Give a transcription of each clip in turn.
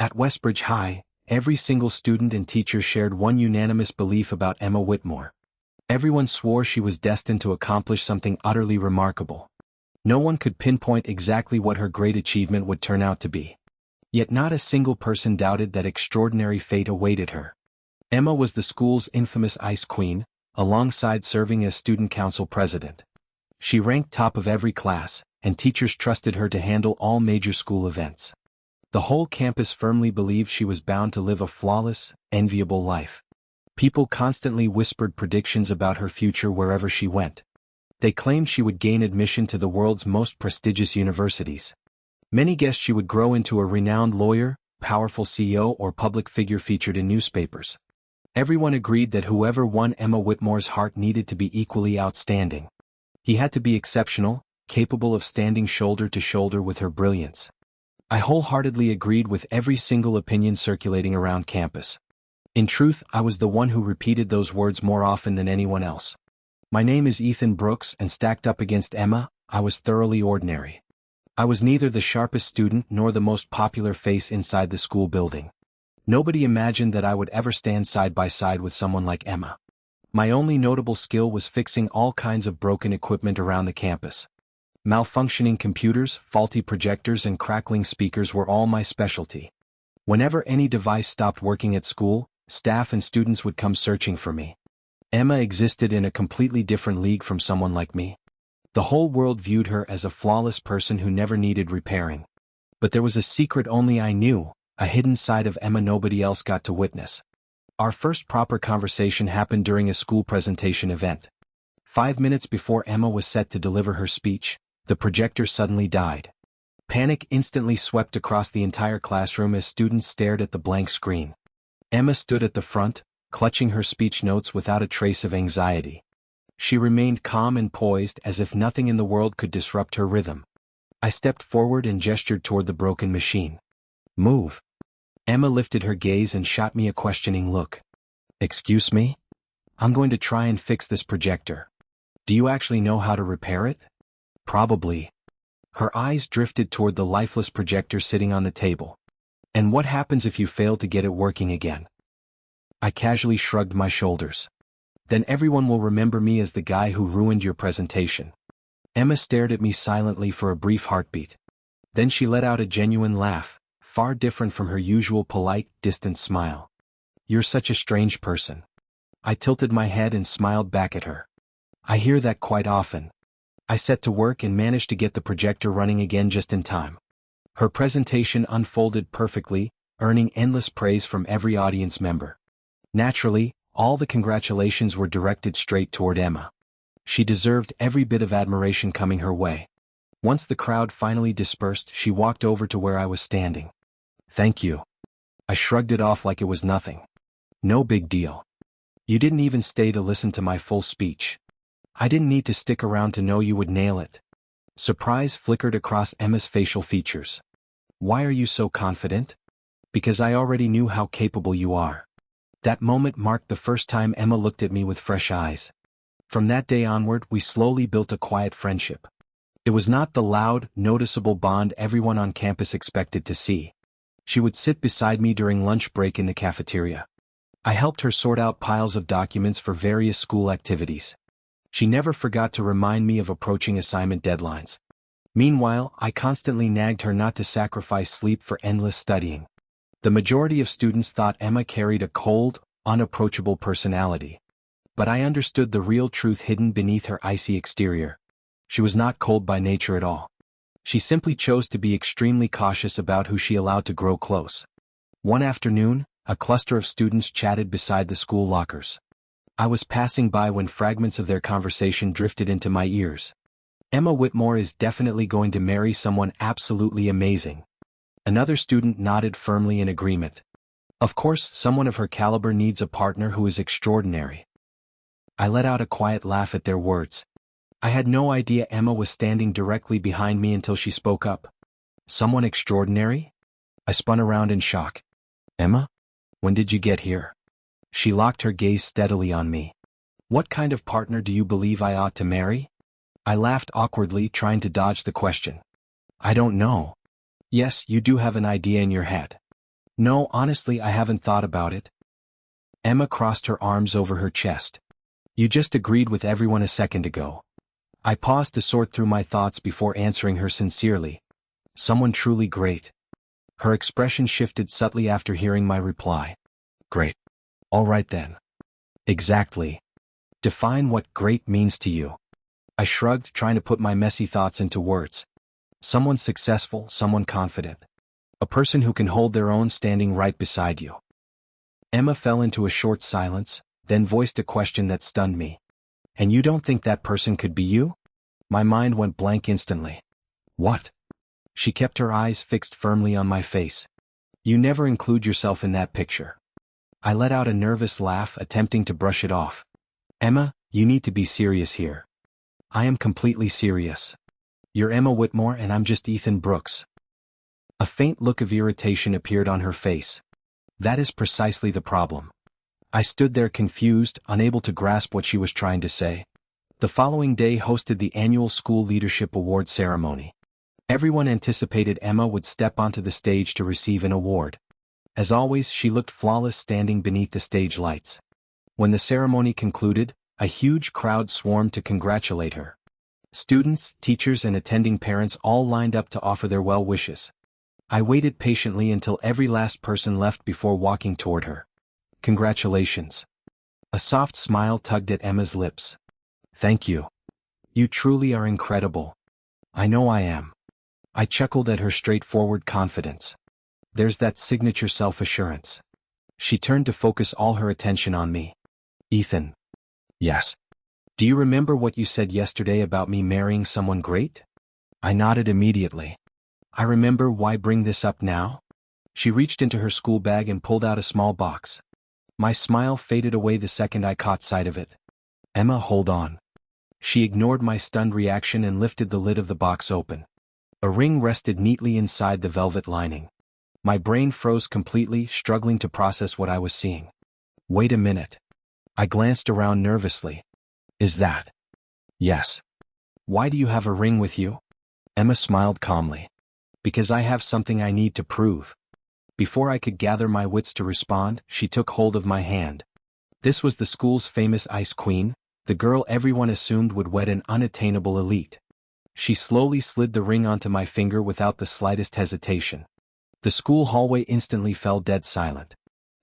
At Westbridge High, every single student and teacher shared one unanimous belief about Emma Whitmore. Everyone swore she was destined to accomplish something utterly remarkable. No one could pinpoint exactly what her great achievement would turn out to be. Yet not a single person doubted that extraordinary fate awaited her. Emma was the school's infamous Ice Queen, alongside serving as student council president. She ranked top of every class, and teachers trusted her to handle all major school events. The whole campus firmly believed she was bound to live a flawless, enviable life. People constantly whispered predictions about her future wherever she went. They claimed she would gain admission to the world's most prestigious universities. Many guessed she would grow into a renowned lawyer, powerful CEO, or public figure featured in newspapers. Everyone agreed that whoever won Emma Whitmore's heart needed to be equally outstanding. He had to be exceptional, capable of standing shoulder to shoulder with her brilliance. I wholeheartedly agreed with every single opinion circulating around campus. In truth, I was the one who repeated those words more often than anyone else. My name is Ethan Brooks, and stacked up against Emma, I was thoroughly ordinary. I was neither the sharpest student nor the most popular face inside the school building. Nobody imagined that I would ever stand side by side with someone like Emma. My only notable skill was fixing all kinds of broken equipment around the campus. Malfunctioning computers, faulty projectors, and crackling speakers were all my specialty. Whenever any device stopped working at school, staff and students would come searching for me. Emma existed in a completely different league from someone like me. The whole world viewed her as a flawless person who never needed repairing. But there was a secret only I knew, a hidden side of Emma nobody else got to witness. Our first proper conversation happened during a school presentation event. 5 minutes before Emma was set to deliver her speech, the projector suddenly died. Panic instantly swept across the entire classroom as students stared at the blank screen. Emma stood at the front, clutching her speech notes without a trace of anxiety. She remained calm and poised as if nothing in the world could disrupt her rhythm. I stepped forward and gestured toward the broken machine. "Move." Emma lifted her gaze and shot me a questioning look. "Excuse me? I'm going to try and fix this projector. Do you actually know how to repair it?" "Probably." Her eyes drifted toward the lifeless projector sitting on the table. "And what happens if you fail to get it working again?" I casually shrugged my shoulders. "Then everyone will remember me as the guy who ruined your presentation." Emma stared at me silently for a brief heartbeat. Then she let out a genuine laugh, far different from her usual polite, distant smile. "You're such a strange person." I tilted my head and smiled back at her. "I hear that quite often." I set to work and managed to get the projector running again just in time. Her presentation unfolded perfectly, earning endless praise from every audience member. Naturally, all the congratulations were directed straight toward Emma. She deserved every bit of admiration coming her way. Once the crowd finally dispersed, she walked over to where I was standing. "Thank you." I shrugged it off like it was nothing. "No big deal. You didn't even stay to listen to my full speech. I didn't need to stick around to know you would nail it." Surprise flickered across Emma's facial features. "Why are you so confident?" "Because I already knew how capable you are." That moment marked the first time Emma looked at me with fresh eyes. From that day onward, we slowly built a quiet friendship. It was not the loud, noticeable bond everyone on campus expected to see. She would sit beside me during lunch break in the cafeteria. I helped her sort out piles of documents for various school activities. She never forgot to remind me of approaching assignment deadlines. Meanwhile, I constantly nagged her not to sacrifice sleep for endless studying. The majority of students thought Emma carried a cold, unapproachable personality. But I understood the real truth hidden beneath her icy exterior. She was not cold by nature at all. She simply chose to be extremely cautious about who she allowed to grow close. One afternoon, a cluster of students chatted beside the school lockers. I was passing by when fragments of their conversation drifted into my ears. "Emma Whitmore is definitely going to marry someone absolutely amazing." Another student nodded firmly in agreement. "Of course, someone of her caliber needs a partner who is extraordinary." I let out a quiet laugh at their words. I had no idea Emma was standing directly behind me until she spoke up. "Someone extraordinary?" I spun around in shock. "Emma? When did you get here?" She locked her gaze steadily on me. "What kind of partner do you believe I ought to marry?" I laughed awkwardly, trying to dodge the question. "I don't know." "Yes, you do have an idea in your head." No, honestly, I haven't thought about it. Emma crossed her arms over her chest. You just agreed with everyone a second ago. I paused to sort through my thoughts before answering her sincerely. Someone truly great. Her expression shifted subtly after hearing my reply. Great. All right then. Exactly. Define what great means to you. I shrugged, trying to put my messy thoughts into words. Someone successful, someone confident. A person who can hold their own standing right beside you. Emma fell into a short silence, then voiced a question that stunned me. And you don't think that person could be you? My mind went blank instantly. What? She kept her eyes fixed firmly on my face. You never include yourself in that picture. I let out a nervous laugh, attempting to brush it off. Emma, you need to be serious here. I am completely serious. You're Emma Whitmore and I'm just Ethan Brooks. A faint look of irritation appeared on her face. That is precisely the problem. I stood there confused, unable to grasp what she was trying to say. The following day hosted the annual School Leadership Award ceremony. Everyone anticipated Emma would step onto the stage to receive an award. As always, she looked flawless standing beneath the stage lights. When the ceremony concluded, a huge crowd swarmed to congratulate her. Students, teachers, and attending parents all lined up to offer their well wishes. I waited patiently until every last person left before walking toward her. Congratulations. A soft smile tugged at Emma's lips. Thank you. You truly are incredible. I know I am. I chuckled at her straightforward confidence. There's that signature self-assurance. She turned to focus all her attention on me. Ethan. Yes. Do you remember what you said yesterday about me marrying someone great? I nodded immediately. I remember. Why bring this up now? She reached into her school bag and pulled out a small box. My smile faded away the second I caught sight of it. Emma, hold on. She ignored my stunned reaction and lifted the lid of the box open. A ring rested neatly inside the velvet lining. My brain froze completely, struggling to process what I was seeing. Wait a minute. I glanced around nervously. Is that? Yes. Why do you have a ring with you? Emma smiled calmly. Because I have something I need to prove. Before I could gather my wits to respond, she took hold of my hand. This was the school's famous Ice Queen, the girl everyone assumed would wed an unattainable elite. She slowly slid the ring onto my finger without the slightest hesitation. The school hallway instantly fell dead silent.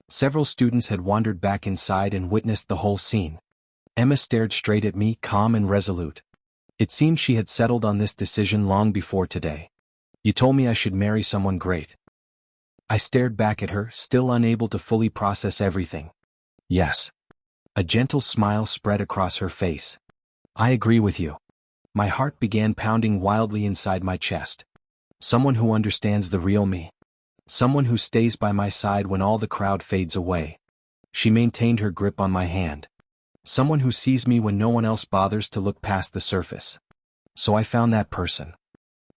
Several students had wandered back inside and witnessed the whole scene. Emma stared straight at me, calm and resolute. It seemed she had settled on this decision long before today. You told me I should marry someone great. I stared back at her, still unable to fully process everything. Yes. A gentle smile spread across her face. I agree with you. My heart began pounding wildly inside my chest. Someone who understands the real me. Someone who stays by my side when all the crowd fades away. She maintained her grip on my hand. Someone who sees me when no one else bothers to look past the surface. So I found that person.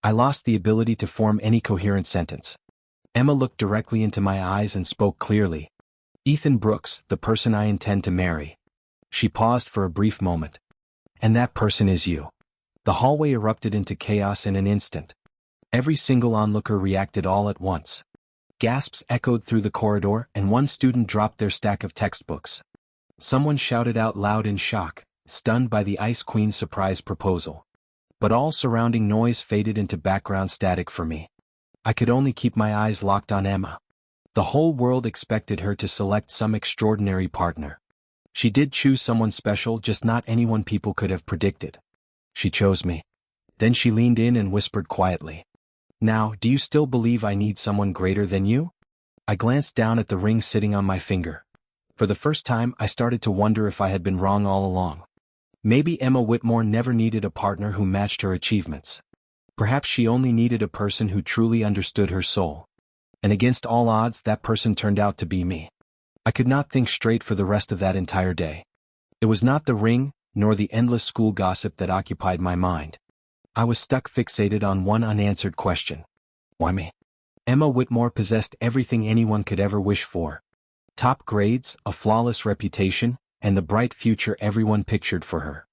I lost the ability to form any coherent sentence. Emma looked directly into my eyes and spoke clearly. Ethan Brooks, the person I intend to marry. She paused for a brief moment. And that person is you. The hallway erupted into chaos in an instant. Every single onlooker reacted all at once. Gasps echoed through the corridor, and one student dropped their stack of textbooks. Someone shouted out loud in shock, stunned by the Ice Queen's surprise proposal. But all surrounding noise faded into background static for me. I could only keep my eyes locked on Emma. The whole world expected her to select some extraordinary partner. She did choose someone special, just not anyone people could have predicted. She chose me. Then she leaned in and whispered quietly. Now, do you still believe I need someone greater than you? I glanced down at the ring sitting on my finger. For the first time, I started to wonder if I had been wrong all along. Maybe Emma Whitmore never needed a partner who matched her achievements. Perhaps she only needed a person who truly understood her soul. And against all odds, that person turned out to be me. I could not think straight for the rest of that entire day. It was not the ring, nor the endless school gossip that occupied my mind. I was stuck fixated on one unanswered question. Why me? Emma Whitmore possessed everything anyone could ever wish for. Top grades, a flawless reputation, and the bright future everyone pictured for her.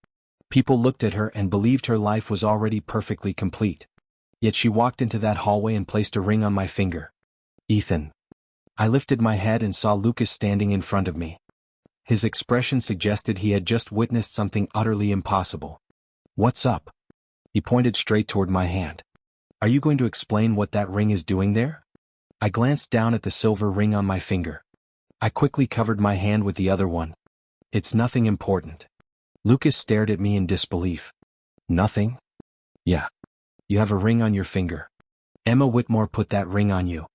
People looked at her and believed her life was already perfectly complete. Yet she walked into that hallway and placed a ring on my finger. Ethan. I lifted my head and saw Lucas standing in front of me. His expression suggested he had just witnessed something utterly impossible. "What's up?" He pointed straight toward my hand. "Are you going to explain what that ring is doing there?" I glanced down at the silver ring on my finger. I quickly covered my hand with the other one. "It's nothing important." Lucas stared at me in disbelief. "Nothing?" "Yeah. You have a ring on your finger. Emma Whitmore put that ring on you."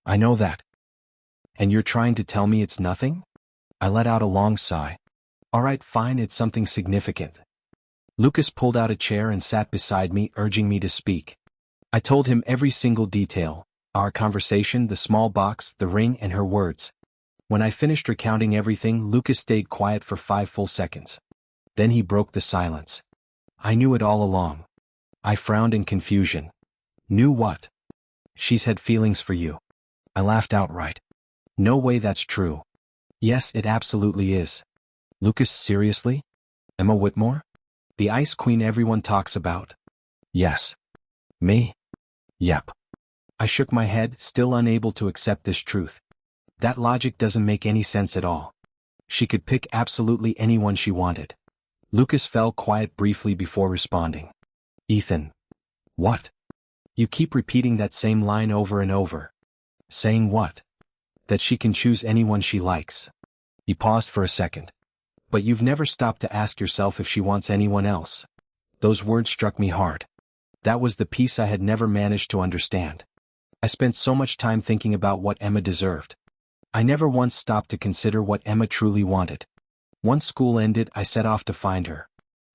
"I know that." "And you're trying to tell me it's nothing?" I let out a long sigh. "All right, fine, it's something significant." Lucas pulled out a chair and sat beside me, urging me to speak. I told him every single detail: our conversation, the small box, the ring, and her words. When I finished recounting everything, Lucas stayed quiet for 5 full seconds. Then he broke the silence. "I knew it all along." I frowned in confusion. "Knew what?" "She's had feelings for you." I laughed outright. "No way that's true." "Yes, it absolutely is." "Lucas, seriously? Emma Whitmore? The Ice Queen everyone talks about?" "Yes." "Me?" "Yep." I shook my head, still unable to accept this truth. That logic doesn't make any sense at all. She could pick absolutely anyone she wanted. Lucas fell quiet briefly before responding. "Ethan." "What?" "You keep repeating that same line over and over." "Saying what?" "That she can choose anyone she likes." He paused for a second. "But you've never stopped to ask yourself if she wants anyone else." Those words struck me hard. That was the piece I had never managed to understand. I spent so much time thinking about what Emma deserved. I never once stopped to consider what Emma truly wanted. Once school ended, I set off to find her.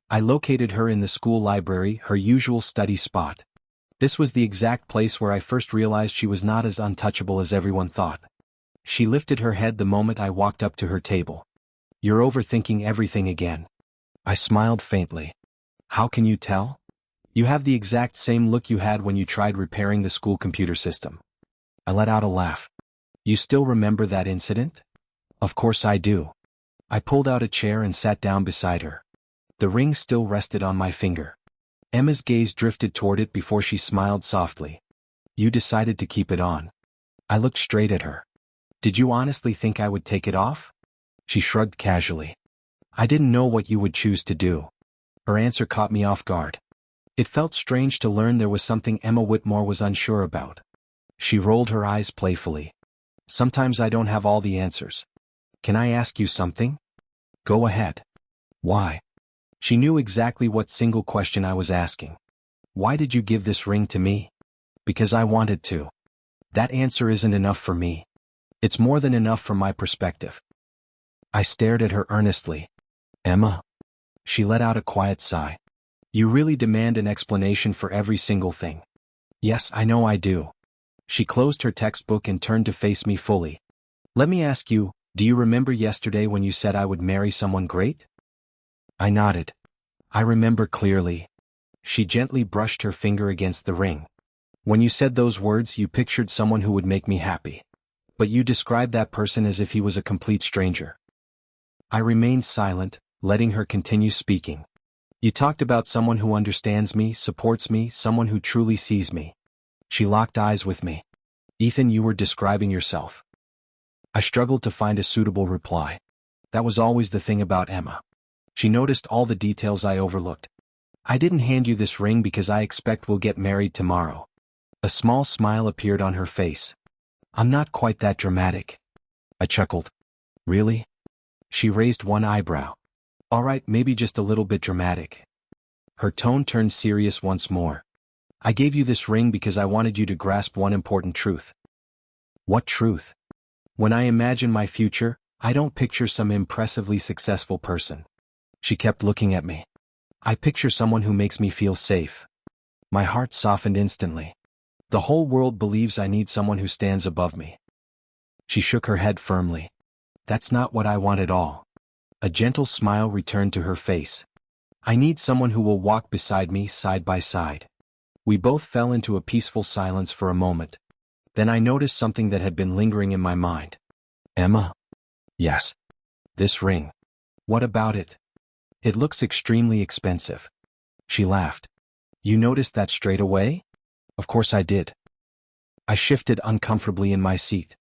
I located her in the school library, her usual study spot. This was the exact place where I first realized she was not as untouchable as everyone thought. She lifted her head the moment I walked up to her table. "You're overthinking everything again." I smiled faintly. "How can you tell?" "You have the exact same look you had when you tried repairing the school computer system." I let out a laugh. "You still remember that incident?" "Of course I do." I pulled out a chair and sat down beside her. The ring still rested on my finger. Emma's gaze drifted toward it before she smiled softly. "You decided to keep it on." I looked straight at her. "Did you honestly think I would take it off?" She shrugged casually. "I didn't know what you would choose to do." Her answer caught me off guard. It felt strange to learn there was something Emma Whitmore was unsure about. She rolled her eyes playfully. "Sometimes I don't have all the answers." "Can I ask you something?" "Go ahead." "Why?" She knew exactly what single question I was asking. "Why did you give this ring to me?" "Because I wanted to." That answer isn't enough for me. It's more than enough from my perspective. I stared at her earnestly. "Emma?" She let out a quiet sigh. "You really demand an explanation for every single thing." "Yes, I know I do." She closed her textbook and turned to face me fully. "Let me ask you, do you remember yesterday when you said I would marry someone great?" I nodded. "I remember clearly." She gently brushed her finger against the ring. "When you said those words, you pictured someone who would make me happy. But you described that person as if he was a complete stranger." I remained silent, letting her continue speaking. "You talked about someone who understands me, supports me, someone who truly sees me." She locked eyes with me. "Ethan, you were describing yourself." I struggled to find a suitable reply. That was always the thing about Emma. She noticed all the details I overlooked. "I didn't hand you this ring because I expect we'll get married tomorrow." A small smile appeared on her face. "I'm not quite that dramatic." I chuckled. "Really?" She raised one eyebrow. "All right, maybe just a little bit dramatic." Her tone turned serious once more. "I gave you this ring because I wanted you to grasp one important truth." "What truth?" "When I imagine my future, I don't picture some impressively successful person." She kept looking at me. "I picture someone who makes me feel safe." My heart softened instantly. The whole world believes I need someone who stands above me. She shook her head firmly. "That's not what I want at all." A gentle smile returned to her face. "I need someone who will walk beside me side by side." We both fell into a peaceful silence for a moment. Then I noticed something that had been lingering in my mind. "Emma?" "Yes." "This ring. What about it?" "It looks extremely expensive." She laughed. "You noticed that straight away?" "Of course I did." I shifted uncomfortably in my seat.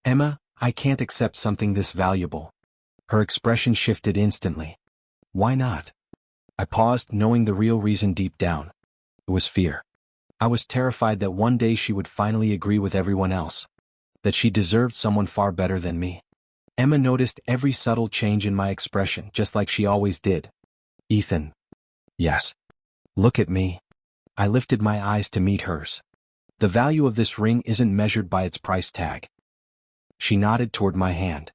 Emma, I can't accept something this valuable. Her expression shifted instantly. Why not? I paused, knowing the real reason deep down. It was fear. I was terrified that one day she would finally agree with everyone else. That she deserved someone far better than me. Emma noticed every subtle change in my expression, just like she always did. Ethan. Yes. Look at me. I lifted my eyes to meet hers. The value of this ring isn't measured by its price tag. She nodded toward my hand.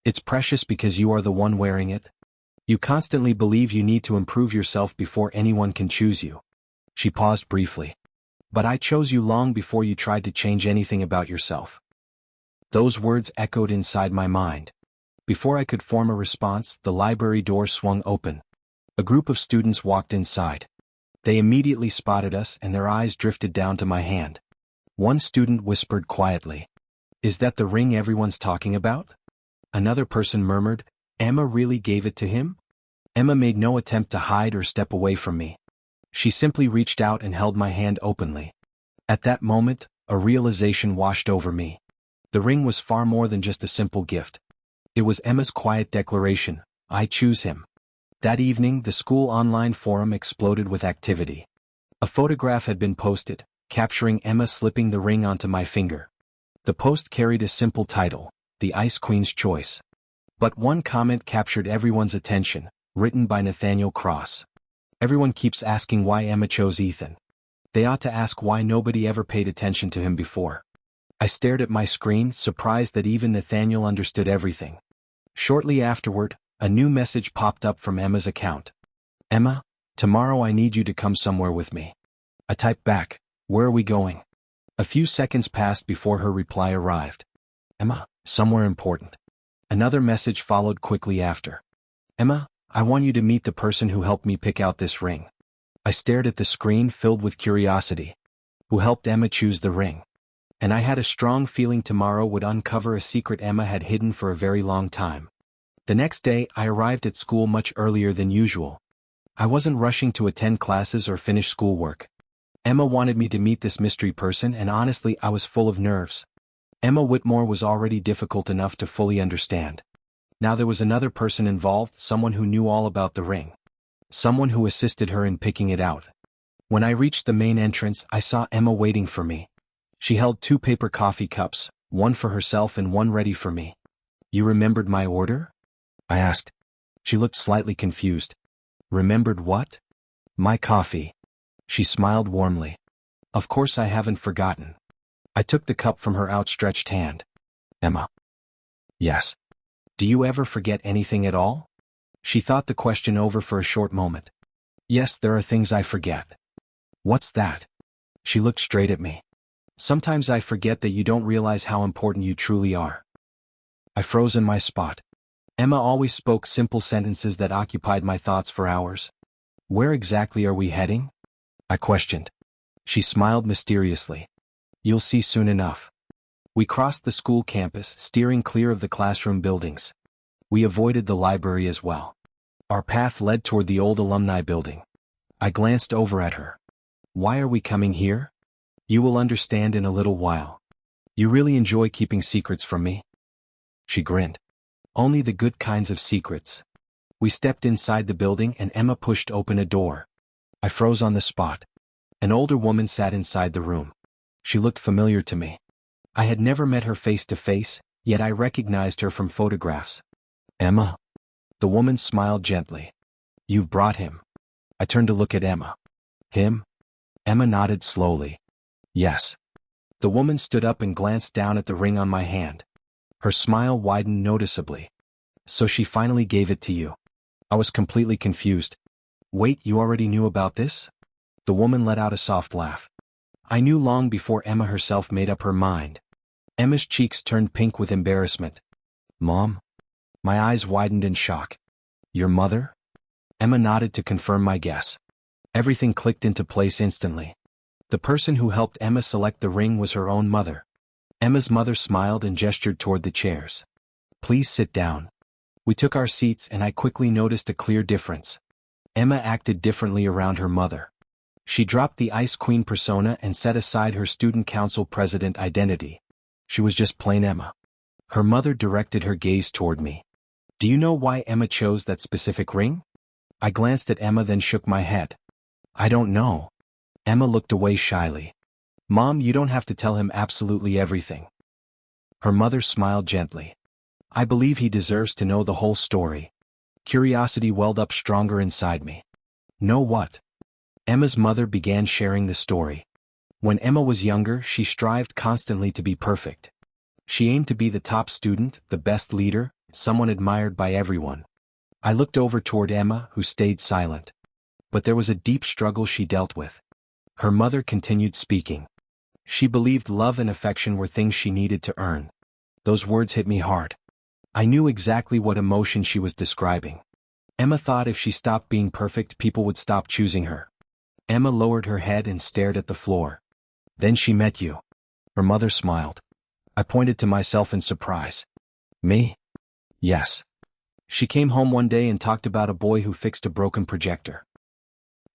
It's precious because you are the one wearing it. You constantly believe you need to improve yourself before anyone can choose you. She paused briefly. But I chose you long before you tried to change anything about yourself. Those words echoed inside my mind. Before I could form a response, the library door swung open. A group of students walked inside. They immediately spotted us and their eyes drifted down to my hand. One student whispered quietly, "Is that the ring everyone's talking about?" Another person murmured, "Emma really gave it to him?" Emma made no attempt to hide or step away from me. She simply reached out and held my hand openly. At that moment, a realization washed over me. The ring was far more than just a simple gift. It was Emma's quiet declaration, "I choose him." That evening, the school online forum exploded with activity. A photograph had been posted, capturing Emma slipping the ring onto my finger. The post carried a simple title, "The Ice Queen's Choice." But one comment captured everyone's attention, written by Nathaniel Cross. "Everyone keeps asking why Emma chose Ethan. They ought to ask why nobody ever paid attention to him before." I stared at my screen, surprised that even Nathaniel understood everything. Shortly afterward, a new message popped up from Emma's account. "Emma, tomorrow I need you to come somewhere with me." I typed back, "Where are we going?" A few seconds passed before her reply arrived. "Emma, somewhere important." Another message followed quickly after. "Emma, I want you to meet the person who helped me pick out this ring." I stared at the screen, filled with curiosity. Who helped Emma choose the ring? And I had a strong feeling tomorrow would uncover a secret Emma had hidden for a very long time. The next day, I arrived at school much earlier than usual. I wasn't rushing to attend classes or finish schoolwork. Emma wanted me to meet this mystery person, and honestly, I was full of nerves. Emma Whitmore was already difficult enough to fully understand. Now there was another person involved, someone who knew all about the ring. Someone who assisted her in picking it out. When I reached the main entrance, I saw Emma waiting for me. She held 2 paper coffee cups, one for herself and one ready for me. "You remembered my order?" I asked. She looked slightly confused. "Remembered what?" "My coffee." She smiled warmly. "Of course I haven't forgotten." I took the cup from her outstretched hand. "Emma." "Yes." "Do you ever forget anything at all?" She thought the question over for a short moment. "Yes, there are things I forget." "What's that?" She looked straight at me. "Sometimes I forget that you don't realize how important you truly are." I froze in my spot. Emma always spoke simple sentences that occupied my thoughts for hours. "Where exactly are we heading?" I questioned. She smiled mysteriously. "You'll see soon enough." We crossed the school campus, steering clear of the classroom buildings. We avoided the library as well. Our path led toward the old alumni building. I glanced over at her. "Why are we coming here?" "You will understand in a little while." "You really enjoy keeping secrets from me?" She grinned. "Only the good kinds of secrets." We stepped inside the building and Emma pushed open a door. I froze on the spot. An older woman sat inside the room. She looked familiar to me. I had never met her face to face, yet I recognized her from photographs. "Emma?" The woman smiled gently. "You've brought him." I turned to look at Emma. "Him?" Emma nodded slowly. "Yes." The woman stood up and glanced down at the ring on my hand. Her smile widened noticeably. "So she finally gave it to you." I was completely confused. "Wait, you already knew about this?" The woman let out a soft laugh. "I knew long before Emma herself made up her mind." Emma's cheeks turned pink with embarrassment. "Mom?" My eyes widened in shock. "Your mother?" Emma nodded to confirm my guess. Everything clicked into place instantly. The person who helped Emma select the ring was her own mother. Emma's mother smiled and gestured toward the chairs. "Please sit down." We took our seats and I quickly noticed a clear difference. Emma acted differently around her mother. She dropped the Ice Queen persona and set aside her student council president identity. She was just plain Emma. Her mother directed her gaze toward me. Do you know why Emma chose that specific ring? I glanced at Emma then shook my head. I don't know. Emma looked away shyly. Mom, you don't have to tell him absolutely everything. Her mother smiled gently. I believe he deserves to know the whole story. Curiosity welled up stronger inside me. Know what? Emma's mother began sharing the story. When Emma was younger, she strived constantly to be perfect. She aimed to be the top student, the best leader, someone admired by everyone. I looked over toward Emma, who stayed silent. But there was a deep struggle she dealt with. Her mother continued speaking. She believed love and affection were things she needed to earn. Those words hit me hard. I knew exactly what emotion she was describing. Emma thought if she stopped being perfect, people would stop choosing her. Emma lowered her head and stared at the floor. Then she met you. Her mother smiled. I pointed to myself in surprise. Me? Yes. She came home one day and talked about a boy who fixed a broken projector.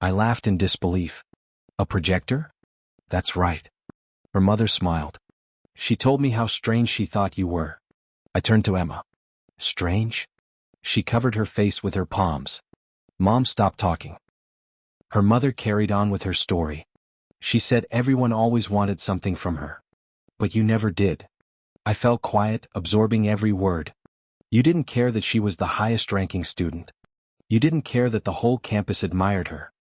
I laughed in disbelief. A projector? That's right. Her mother smiled. She told me how strange she thought you were. I turned to Emma. Strange? She covered her face with her palms. Mom stopped talking. Her mother carried on with her story. She said everyone always wanted something from her. But you never did. I felt quiet, absorbing every word. You didn't care that she was the highest-ranking student. You didn't care that the whole campus admired her.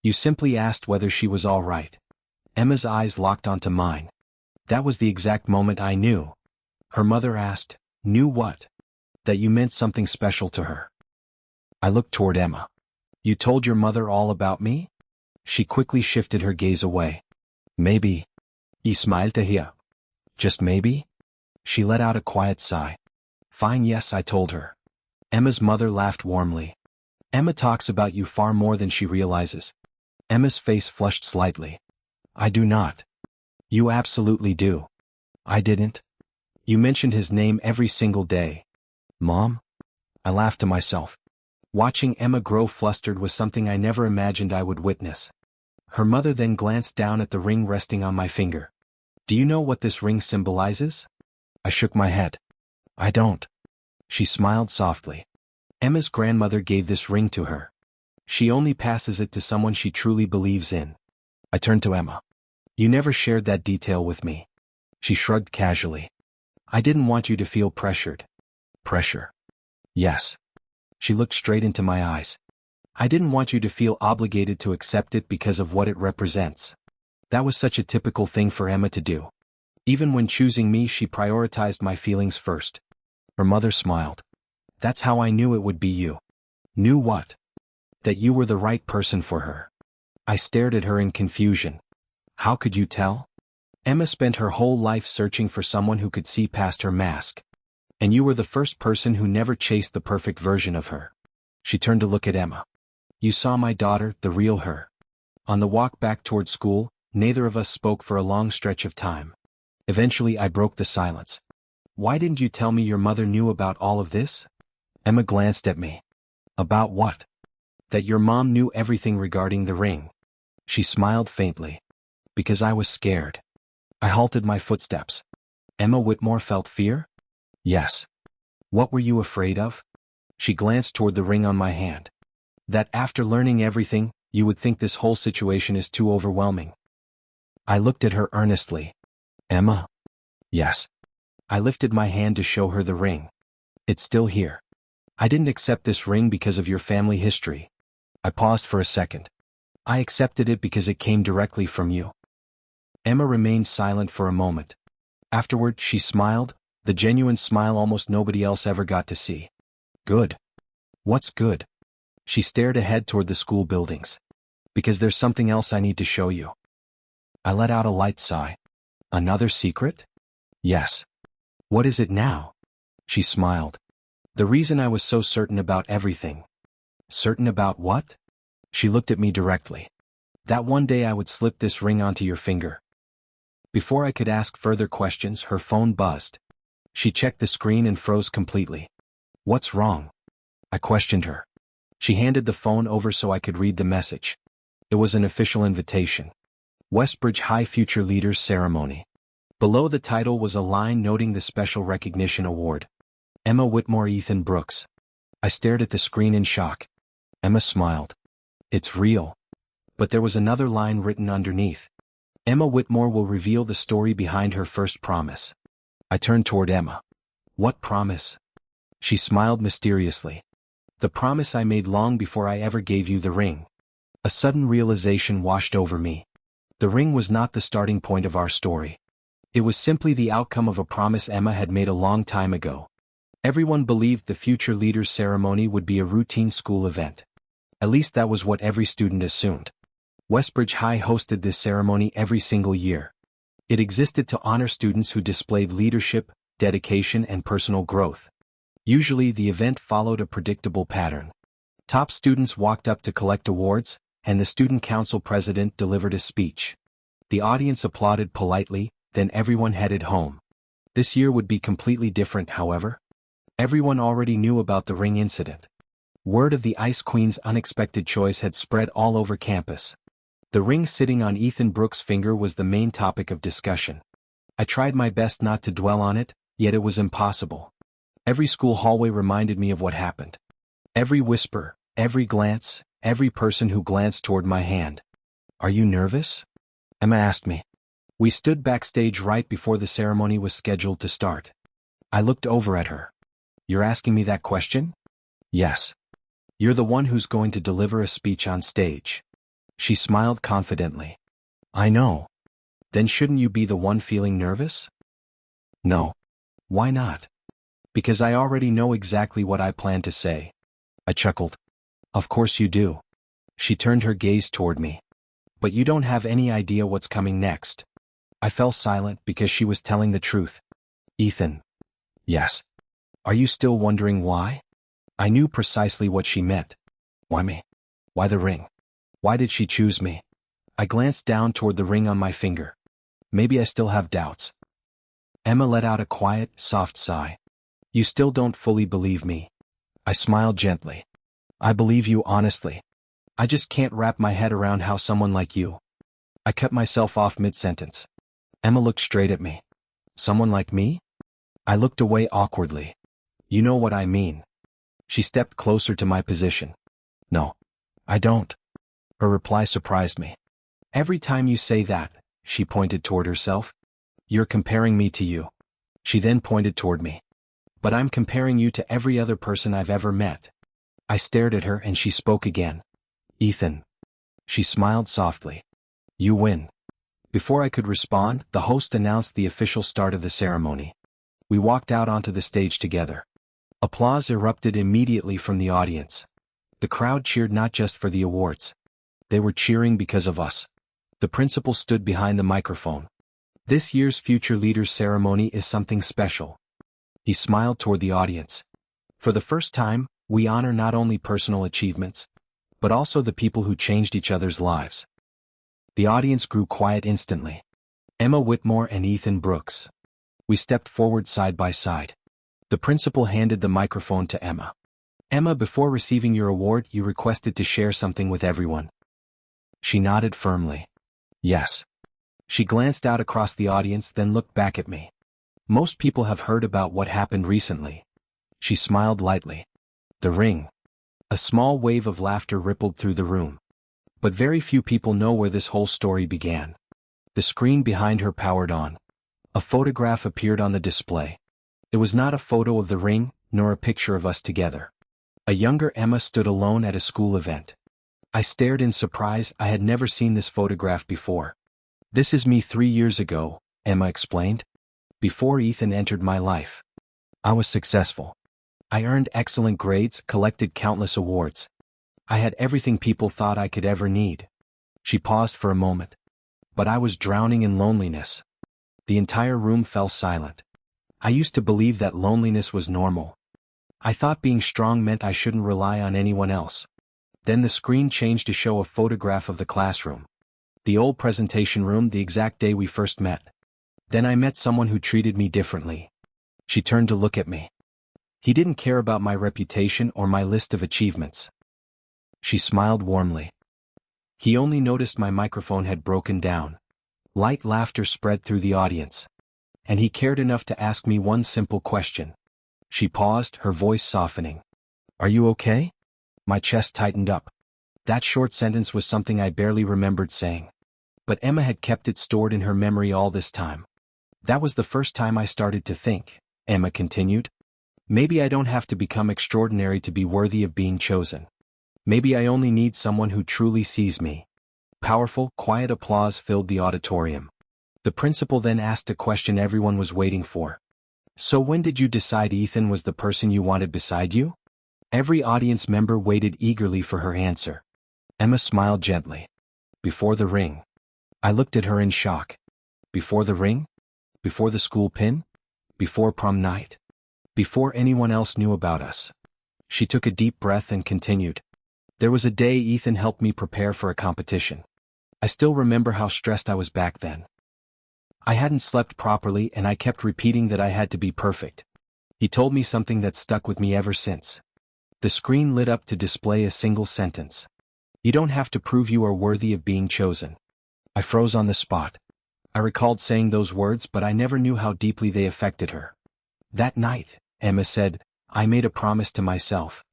You simply asked whether she was all right. Emma's eyes locked onto mine. That was the exact moment I knew. Her mother asked, Knew what? That you meant something special to her. I looked toward Emma. You told your mother all about me? She quickly shifted her gaze away. Maybe. I smiled to hear. Just maybe? She let out a quiet sigh. Fine, yes, I told her. Emma's mother laughed warmly. Emma talks about you far more than she realizes. Emma's face flushed slightly. I do not. You absolutely do. I didn't. You mentioned his name every single day. Mom? I laughed to myself. Watching Emma grow flustered was something I never imagined I would witness. Her mother then glanced down at the ring resting on my finger. Do you know what this ring symbolizes? I shook my head. I don't. She smiled softly. Emma's grandmother gave this ring to her. She only passes it to someone she truly believes in. I turned to Emma. You never shared that detail with me. She shrugged casually. I didn't want you to feel pressured. Pressure? Yes. She looked straight into my eyes. I didn't want you to feel obligated to accept it because of what it represents. That was such a typical thing for Emma to do. Even when choosing me, she prioritized my feelings first. Her mother smiled. That's how I knew it would be you. Knew what? That you were the right person for her. I stared at her in confusion. How could you tell? Emma spent her whole life searching for someone who could see past her mask. And you were the first person who never chased the perfect version of her. She turned to look at Emma. You saw my daughter, the real her. On the walk back toward school, neither of us spoke for a long stretch of time. Eventually I broke the silence. Why didn't you tell me your mother knew about all of this? Emma glanced at me. About what? That your mom knew everything regarding the ring. She smiled faintly. Because I was scared. I halted my footsteps. Emma Whitmore felt fear? Yes. What were you afraid of? She glanced toward the ring on my hand. That after learning everything, you would think this whole situation is too overwhelming. I looked at her earnestly. Emma? Yes. I lifted my hand to show her the ring. It's still here. I didn't accept this ring because of your family history. I paused for a second. I accepted it because it came directly from you. Emma remained silent for a moment. Afterward, she smiled, the genuine smile almost nobody else ever got to see. Good. What's good? She stared ahead toward the school buildings. Because there's something else I need to show you. I let out a light sigh. Another secret? Yes. What is it now? She smiled. The reason I was so certain about everything. Certain about what? She looked at me directly. That one day I would slip this ring onto your finger. Before I could ask further questions, her phone buzzed. She checked the screen and froze completely. What's wrong? I questioned her. She handed the phone over so I could read the message. It was an official invitation. Westbridge High Future Leaders Ceremony. Below the title was a line noting the Special Recognition Award. Emma Whitmore, Ethan Brooks. I stared at the screen in shock. Emma smiled. It's real. But there was another line written underneath. Emma Whitmore will reveal the story behind her first promise. I turned toward Emma. What promise? She smiled mysteriously. The promise I made long before I ever gave you the ring. A sudden realization washed over me. The ring was not the starting point of our story. It was simply the outcome of a promise Emma had made a long time ago. Everyone believed the future leaders ceremony would be a routine school event. At least that was what every student assumed. Westbridge High hosted this ceremony every single year. It existed to honor students who displayed leadership, dedication, and personal growth. Usually the event followed a predictable pattern. Top students walked up to collect awards, and the student council president delivered a speech. The audience applauded politely, then everyone headed home. This year would be completely different, however. Everyone already knew about the ring incident. Word of the Ice Queen's unexpected choice had spread all over campus. The ring sitting on Ethan Brooks' finger was the main topic of discussion. I tried my best not to dwell on it, yet it was impossible. Every school hallway reminded me of what happened. Every whisper, every glance, every person who glanced toward my hand. Are you nervous? Emma asked me. We stood backstage right before the ceremony was scheduled to start. I looked over at her. You're asking me that question? Yes. You're the one who's going to deliver a speech on stage. She smiled confidently. I know. Then shouldn't you be the one feeling nervous? No. Why not? Because I already know exactly what I plan to say. I chuckled. Of course you do. She turned her gaze toward me. But you don't have any idea what's coming next. I fell silent because she was telling the truth. Ethan. Yes. Are you still wondering why? I knew precisely what she meant. Why me? Why the ring? Why did she choose me? I glanced down toward the ring on my finger. Maybe I still have doubts. Emma let out a quiet, soft sigh. You still don't fully believe me. I smiled gently. I believe you honestly. I just can't wrap my head around how someone like you. I cut myself off mid-sentence. Emma looked straight at me. Someone like me? I looked away awkwardly. You know what I mean. She stepped closer to my position. No, I don't. Her reply surprised me. Every time you say that, she pointed toward herself. You're comparing me to you. She then pointed toward me. But I'm comparing you to every other person I've ever met. I stared at her and she spoke again. Ethan. She smiled softly. You win. Before I could respond, the host announced the official start of the ceremony. We walked out onto the stage together. Applause erupted immediately from the audience. The crowd cheered not just for the awards. They were cheering because of us. The principal stood behind the microphone. This year's Future Leaders ceremony is something special. He smiled toward the audience. For the first time, we honor not only personal achievements, but also the people who changed each other's lives. The audience grew quiet instantly. Emma Whitmore and Ethan Brooks. We stepped forward side by side. The principal handed the microphone to Emma. Emma, before receiving your award, you requested to share something with everyone. She nodded firmly. Yes. She glanced out across the audience, then looked back at me. Most people have heard about what happened recently. She smiled lightly. The ring. A small wave of laughter rippled through the room. But very few people know where this whole story began. The screen behind her powered on. A photograph appeared on the display. It was not a photo of the ring, nor a picture of us together. A younger Emma stood alone at a school event. I stared in surprise. I had never seen this photograph before. This is me 3 years ago, Emma explained. Before Ethan entered my life. I was successful. I earned excellent grades, collected countless awards. I had everything people thought I could ever need. She paused for a moment. But I was drowning in loneliness. The entire room fell silent. I used to believe that loneliness was normal. I thought being strong meant I shouldn't rely on anyone else. Then the screen changed to show a photograph of the classroom. The old presentation room, the exact day we first met. Then I met someone who treated me differently. She turned to look at me. He didn't care about my reputation or my list of achievements. She smiled warmly. He only noticed my microphone had broken down. Light laughter spread through the audience. and he cared enough to ask me one simple question. She paused, her voice softening. Are you okay? My chest tightened up. That short sentence was something I barely remembered saying. But Emma had kept it stored in her memory all this time. That was the first time I started to think, Emma continued. Maybe I don't have to become extraordinary to be worthy of being chosen. Maybe I only need someone who truly sees me. Powerful, quiet applause filled the auditorium. The principal then asked a question everyone was waiting for. So when did you decide Ethan was the person you wanted beside you? Every audience member waited eagerly for her answer. Emma smiled gently. Before the ring. I looked at her in shock. Before the ring? Before the school pin? Before prom night? Before anyone else knew about us? She took a deep breath and continued. There was a day Ethan helped me prepare for a competition. I still remember how stressed I was back then. I hadn't slept properly and I kept repeating that I had to be perfect. He told me something that stuck with me ever since. The screen lit up to display a single sentence. You don't have to prove you are worthy of being chosen. I froze on the spot. I recalled saying those words, but I never knew how deeply they affected her. That night, Emma said, I made a promise to myself.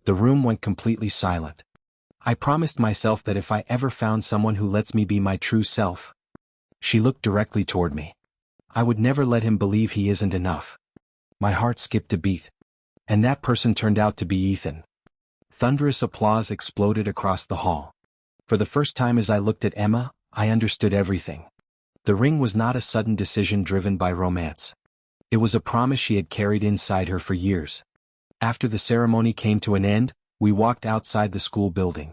The room went completely silent. I promised myself that if I ever found someone who lets me be my true self. She looked directly toward me. I would never let him believe he isn't enough. My heart skipped a beat. And that person turned out to be Ethan. Thunderous applause exploded across the hall. For the first time as I looked at Emma, I understood everything. The ring was not a sudden decision driven by romance. It was a promise she had carried inside her for years. After the ceremony came to an end, we walked outside the school building.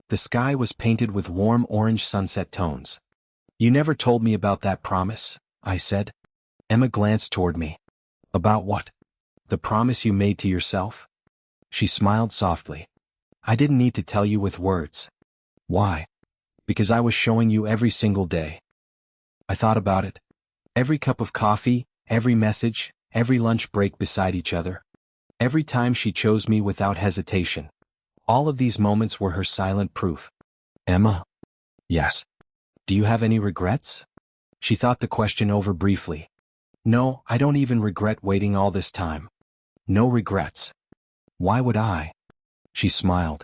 The sky was painted with warm orange sunset tones. You never told me about that promise, I said. Emma glanced toward me. About what? The promise you made to yourself? She smiled softly. I didn't need to tell you with words. Why? Because I was showing you every single day. I thought about it. Every cup of coffee, every message, every lunch break beside each other. Every time she chose me without hesitation. All of these moments were her silent proof. Emma? Yes. Do you have any regrets? She thought the question over briefly. No, I don't even regret waiting all this time. No regrets. Why would I? She smiled.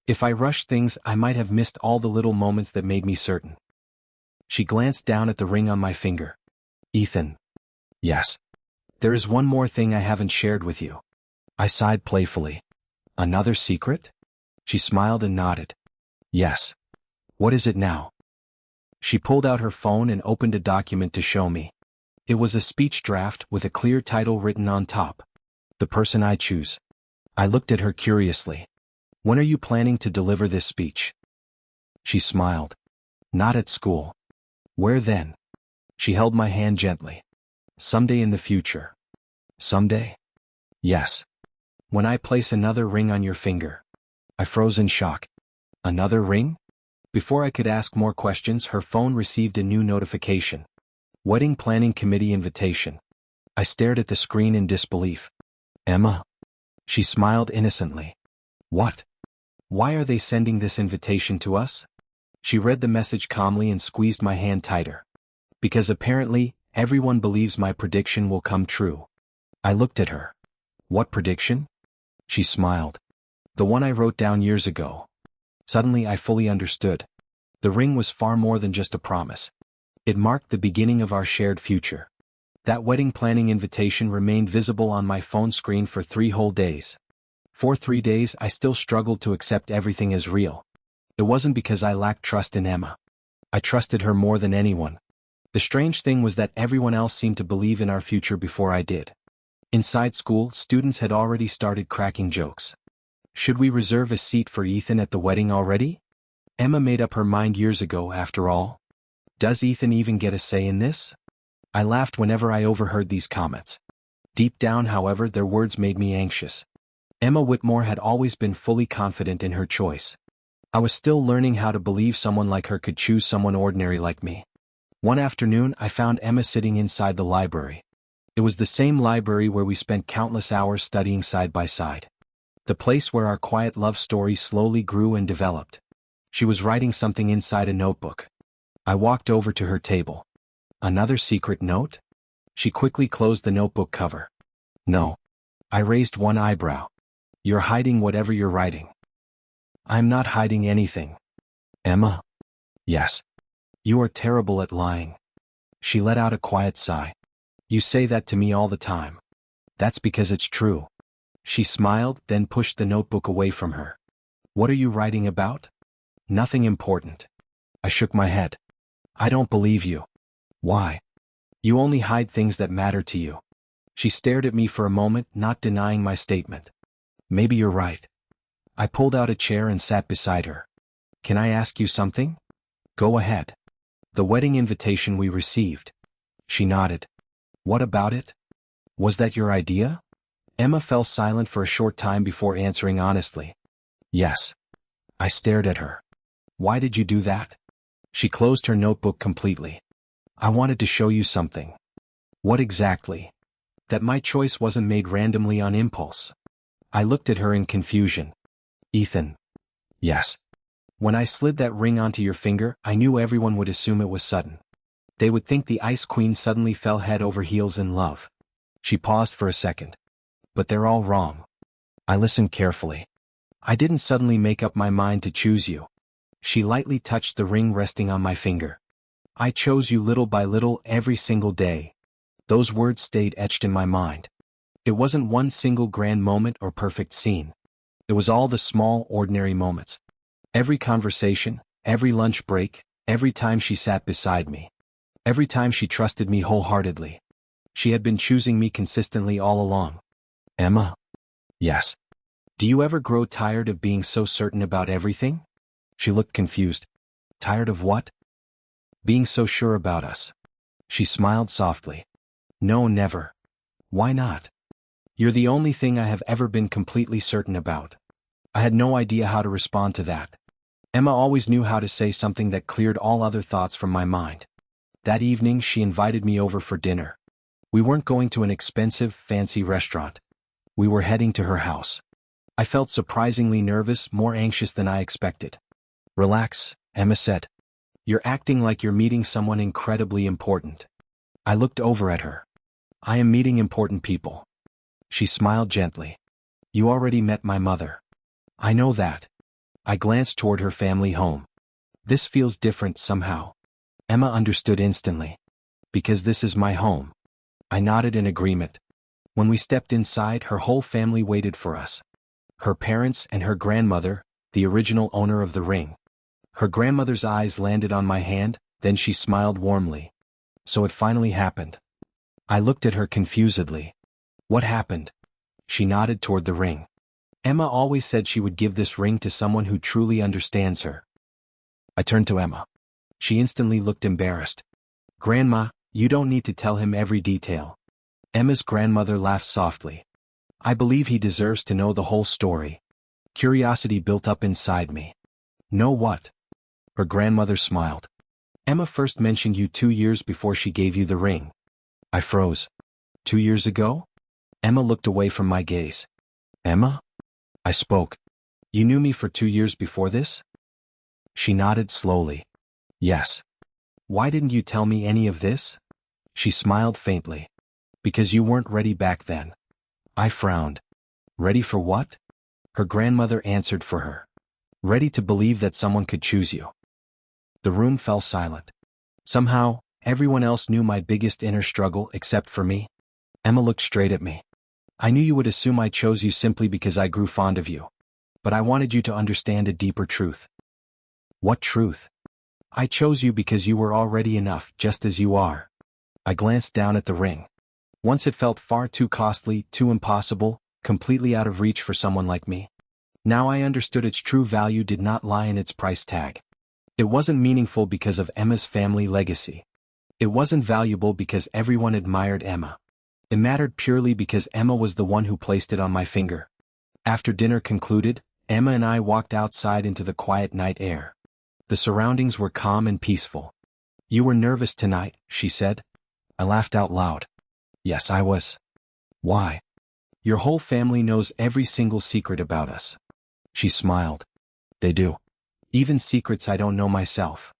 If I rushed things, I might have missed all the little moments that made me certain. She glanced down at the ring on my finger. Ethan. Yes. There is one more thing I haven't shared with you. I sighed playfully. Another secret? She smiled and nodded. Yes. What is it now? She pulled out her phone and opened a document to show me. It was a speech draft with a clear title written on top. The person I choose. I looked at her curiously. When are you planning to deliver this speech? She smiled. Not at school. Where then? She held my hand gently. Someday in the future. Someday? Yes. When I place another ring on your finger. I froze in shock. Another ring? Before I could ask more questions, her phone received a new notification. Wedding Planning Committee invitation. I stared at the screen in disbelief. Emma? She smiled innocently. What? Why are they sending this invitation to us? She read the message calmly and squeezed my hand tighter. Because apparently, everyone believes my prediction will come true. I looked at her. What prediction? She smiled. The one I wrote down years ago. Suddenly I fully understood. The ring was far more than just a promise. It marked the beginning of our shared future. That wedding planning invitation remained visible on my phone screen for 3 whole days. For 3 days I still struggled to accept everything as real. It wasn't because I lacked trust in Emma. I trusted her more than anyone. The strange thing was that everyone else seemed to believe in our future before I did. Inside school, students had already started cracking jokes. Should we reserve a seat for Ethan at the wedding already? Emma made up her mind years ago, after all. Does Ethan even get a say in this? I laughed whenever I overheard these comments. Deep down, however, their words made me anxious. Emma Whitmore had always been fully confident in her choice. I was still learning how to believe someone like her could choose someone ordinary like me. One afternoon, I found Emma sitting inside the library. It was the same library where we spent countless hours studying side by side. The place where our quiet love story slowly grew and developed. She was writing something inside a notebook. I walked over to her table. Another secret note? She quickly closed the notebook cover. No. I raised one eyebrow. You're hiding whatever you're writing. I'm not hiding anything. Emma? Yes. You are terrible at lying. She let out a quiet sigh. You say that to me all the time. That's because it's true. She smiled, then pushed the notebook away from her. What are you writing about? Nothing important. I shook my head. I don't believe you. Why? You only hide things that matter to you. She stared at me for a moment, not denying my statement. Maybe you're right. I pulled out a chair and sat beside her. Can I ask you something? Go ahead. The wedding invitation we received. She nodded. What about it? Was that your idea? Emma fell silent for a short time before answering honestly. Yes. I stared at her. Why did you do that? She closed her notebook completely. I wanted to show you something. What exactly? That my choice wasn't made randomly on impulse. I looked at her in confusion. Ethan. Yes. When I slid that ring onto your finger, I knew everyone would assume it was sudden. They would think the Ice Queen suddenly fell head over heels in love. She paused for a second. But they're all wrong. I listened carefully. I didn't suddenly make up my mind to choose you. She lightly touched the ring resting on my finger. I chose you little by little every single day. Those words stayed etched in my mind. It wasn't one single grand moment or perfect scene. It was all the small, ordinary moments. Every conversation, every lunch break, every time she sat beside me. Every time she trusted me wholeheartedly. She had been choosing me consistently all along. Emma? Yes. Do you ever grow tired of being so certain about everything? She looked confused. Tired of what? Being so sure about us. She smiled softly. No, never. Why not? You're the only thing I have ever been completely certain about. I had no idea how to respond to that. Emma always knew how to say something that cleared all other thoughts from my mind. That evening she invited me over for dinner. We weren't going to an expensive, fancy restaurant. We were heading to her house. I felt surprisingly nervous, more anxious than I expected. Relax, Emma said. You're acting like you're meeting someone incredibly important. I looked over at her. I am meeting important people. She smiled gently. You already met my mother. I know that. I glanced toward her family home. This feels different somehow. Emma understood instantly. Because this is my home. I nodded in agreement. When we stepped inside, her whole family waited for us. Her parents and her grandmother, the original owner of the ring. Her grandmother's eyes landed on my hand, then she smiled warmly. So it finally happened. I looked at her confusedly. What happened? She nodded toward the ring. Emma always said she would give this ring to someone who truly understands her. I turned to Emma. She instantly looked embarrassed. Grandma, you don't need to tell him every detail. Emma's grandmother laughed softly. I believe he deserves to know the whole story. Curiosity built up inside me. Know what? Her grandmother smiled. Emma first mentioned you 2 years before she gave you the ring. I froze. 2 years ago? Emma looked away from my gaze. Emma? I spoke. You knew me for 2 years before this? She nodded slowly. Yes. Why didn't you tell me any of this? She smiled faintly. Because you weren't ready back then. I frowned. Ready for what? Her grandmother answered for her. Ready to believe that someone could choose you. The room fell silent. Somehow, everyone else knew my biggest inner struggle except for me. Emma looked straight at me. I knew you would assume I chose you simply because I grew fond of you. But I wanted you to understand a deeper truth. What truth? I chose you because you were already enough, just as you are. I glanced down at the ring. Once it felt far too costly, too impossible, completely out of reach for someone like me. Now I understood its true value did not lie in its price tag. It wasn't meaningful because of Emma's family legacy. It wasn't valuable because everyone admired Emma. It mattered purely because Emma was the one who placed it on my finger. After dinner concluded, Emma and I walked outside into the quiet night air. The surroundings were calm and peaceful. You were nervous tonight, she said. I laughed out loud. Yes, I was. Why? Your whole family knows every single secret about us. She smiled. They do. Even secrets I don't know myself.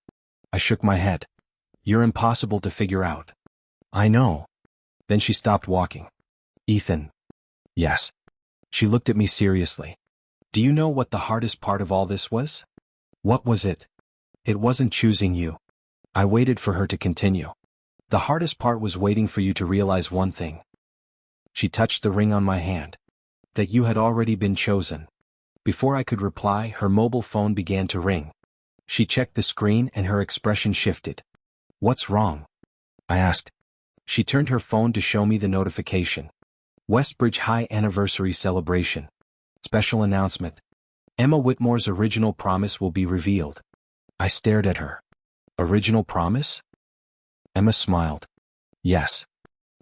I shook my head. You're impossible to figure out. I know. Then she stopped walking. Ethan. Yes. She looked at me seriously. Do you know what the hardest part of all this was? What was it? It wasn't choosing you. I waited for her to continue. The hardest part was waiting for you to realize one thing. She touched the ring on my hand. That you had already been chosen. Before I could reply, her mobile phone began to ring. She checked the screen and her expression shifted. What's wrong? I asked. She turned her phone to show me the notification. Westbridge High Anniversary Celebration. Special announcement. Emma Whitmore's original promise will be revealed. I stared at her. Original promise? Emma smiled. Yes.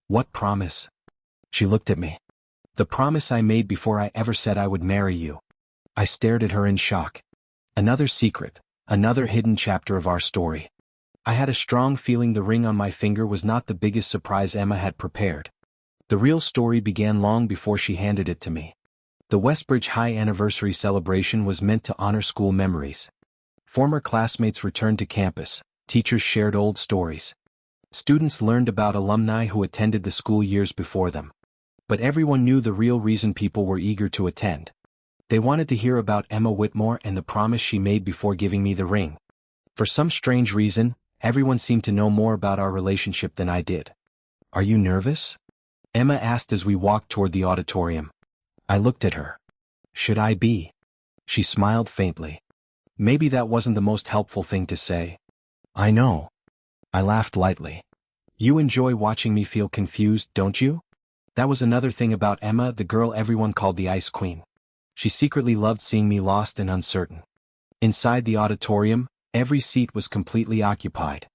What promise? She looked at me. The promise I made before I ever said I would marry you. I stared at her in shock. Another secret, another hidden chapter of our story. I had a strong feeling the ring on my finger was not the biggest surprise Emma had prepared. The real story began long before she handed it to me. The Westbridge High Anniversary celebration was meant to honor school memories. Former classmates returned to campus, teachers shared old stories. Students learned about alumni who attended the school years before them. But everyone knew the real reason people were eager to attend. They wanted to hear about Emma Whitmore and the promise she made before giving me the ring. For some strange reason, everyone seemed to know more about our relationship than I did. Are you nervous? Emma asked as we walked toward the auditorium. I looked at her. Should I be? She smiled faintly. Maybe that wasn't the most helpful thing to say. I know. I laughed lightly. You enjoy watching me feel confused, don't you? That was another thing about Emma, the girl everyone called the Ice Queen. She secretly loved seeing me lost and uncertain. Inside the auditorium, every seat was completely occupied.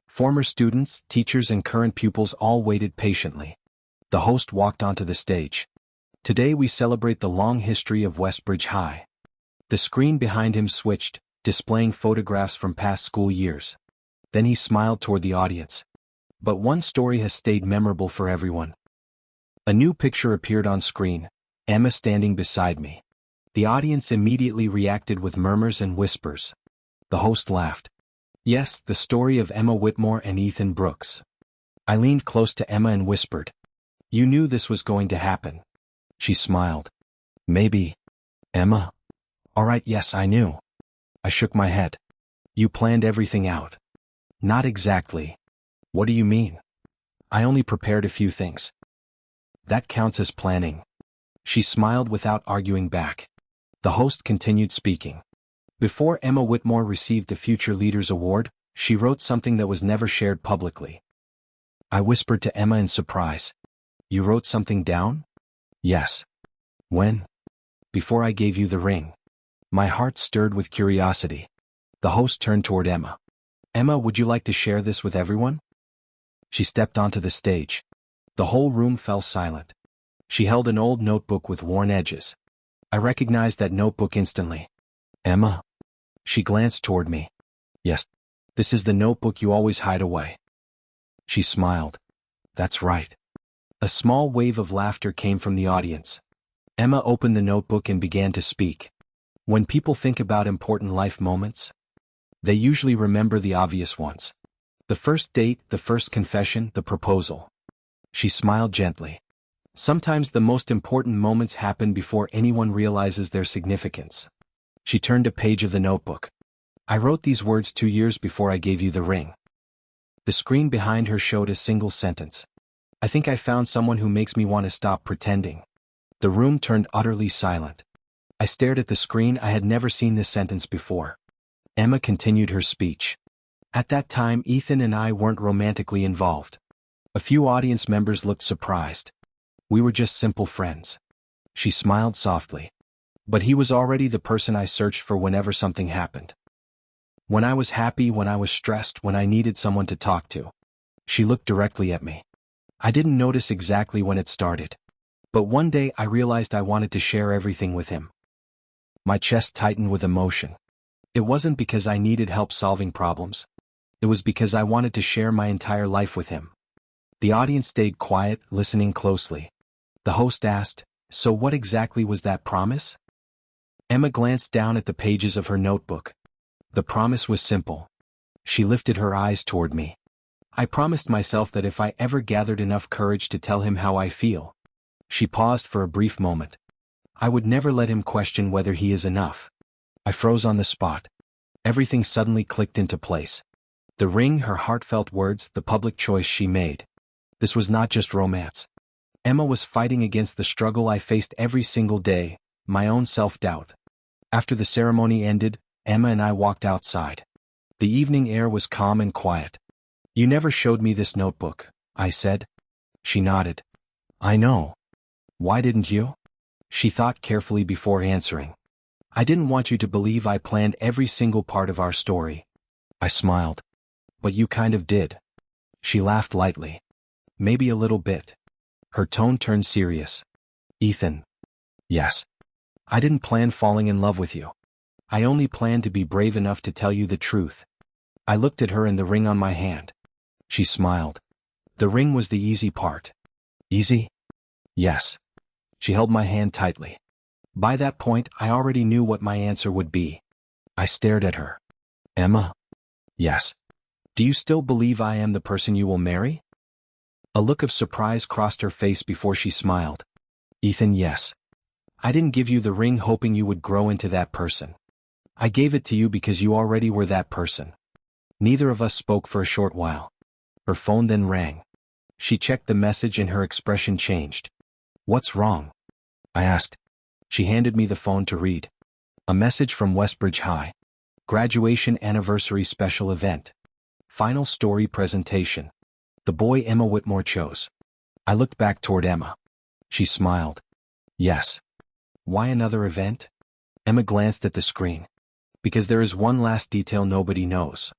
Former students, teachers, and current pupils all waited patiently. The host walked onto the stage. Today we celebrate the long history of Westbridge High. The screen behind him switched, displaying photographs from past school years. Then he smiled toward the audience. But one story has stayed memorable for everyone. A new picture appeared on screen, Emma standing beside me. The audience immediately reacted with murmurs and whispers. The host laughed. Yes, the story of Emma Whitmore and Ethan Brooks. I leaned close to Emma and whispered. You knew this was going to happen. She smiled. Maybe. Emma? All right, yes, I knew. I shook my head. You planned everything out. Not exactly. What do you mean? I only prepared a few things. That counts as planning. She smiled without arguing back. The host continued speaking. Before Emma Whitmore received the Future Leaders Award, she wrote something that was never shared publicly. I whispered to Emma in surprise. You wrote something down? Yes. When? Before I gave you the ring. My heart stirred with curiosity. The host turned toward Emma. Emma, would you like to share this with everyone? She stepped onto the stage. The whole room fell silent. She held an old notebook with worn edges. I recognized that notebook instantly. Emma? She glanced toward me. Yes. This is the notebook you always hide away. She smiled. That's right. A small wave of laughter came from the audience. Emma opened the notebook and began to speak. When people think about important life moments, they usually remember the obvious ones. The first date, the first confession, the proposal. She smiled gently. Sometimes the most important moments happen before anyone realizes their significance. She turned a page of the notebook. I wrote these words 2 years before I gave you the ring. The screen behind her showed a single sentence. I think I found someone who makes me want to stop pretending. The room turned utterly silent. I stared at the screen. I had never seen this sentence before. Emma continued her speech. At that time, Ethan and I weren't romantically involved. A few audience members looked surprised. We were just simple friends. She smiled softly. But he was already the person I searched for whenever something happened. When I was happy, when I was stressed, when I needed someone to talk to. She looked directly at me. I didn't notice exactly when it started. But one day I realized I wanted to share everything with him. My chest tightened with emotion. It wasn't because I needed help solving problems. It was because I wanted to share my entire life with him. The audience stayed quiet, listening closely. The host asked, So what exactly was that promise? Emma glanced down at the pages of her notebook. The promise was simple. She lifted her eyes toward me. I promised myself that if I ever gathered enough courage to tell him how I feel. She paused for a brief moment. I would never let him question whether he is enough. I froze on the spot. Everything suddenly clicked into place. The ring, her heartfelt words, the public choice she made. This was not just romance. Emma was fighting against the struggle I faced every single day, my own self-doubt. After the ceremony ended, Emma and I walked outside. The evening air was calm and quiet. You never showed me this notebook, I said. She nodded. I know. Why didn't you? She thought carefully before answering. I didn't want you to believe I planned every single part of our story. I smiled. But you kind of did. She laughed lightly. Maybe a little bit. Her tone turned serious. Ethan. Yes. I didn't plan falling in love with you. I only planned to be brave enough to tell you the truth. I looked at her and the ring on my hand. She smiled. The ring was the easy part. Easy? Yes. She held my hand tightly. By that point, I already knew what my answer would be. I stared at her. Emma? Yes. Do you still believe I am the person you will marry? A look of surprise crossed her face before she smiled. Ethan, yes. I didn't give you the ring hoping you would grow into that person. I gave it to you because you already were that person. Neither of us spoke for a short while. Her phone then rang. She checked the message and her expression changed. What's wrong? I asked. She handed me the phone to read. A message from Westbridge High. Graduation anniversary special event. Final story presentation. The boy Emma Whitmore chose. I looked back toward Emma. She smiled. Yes. Why another event? Emma glanced at the screen. Because there is one last detail nobody knows.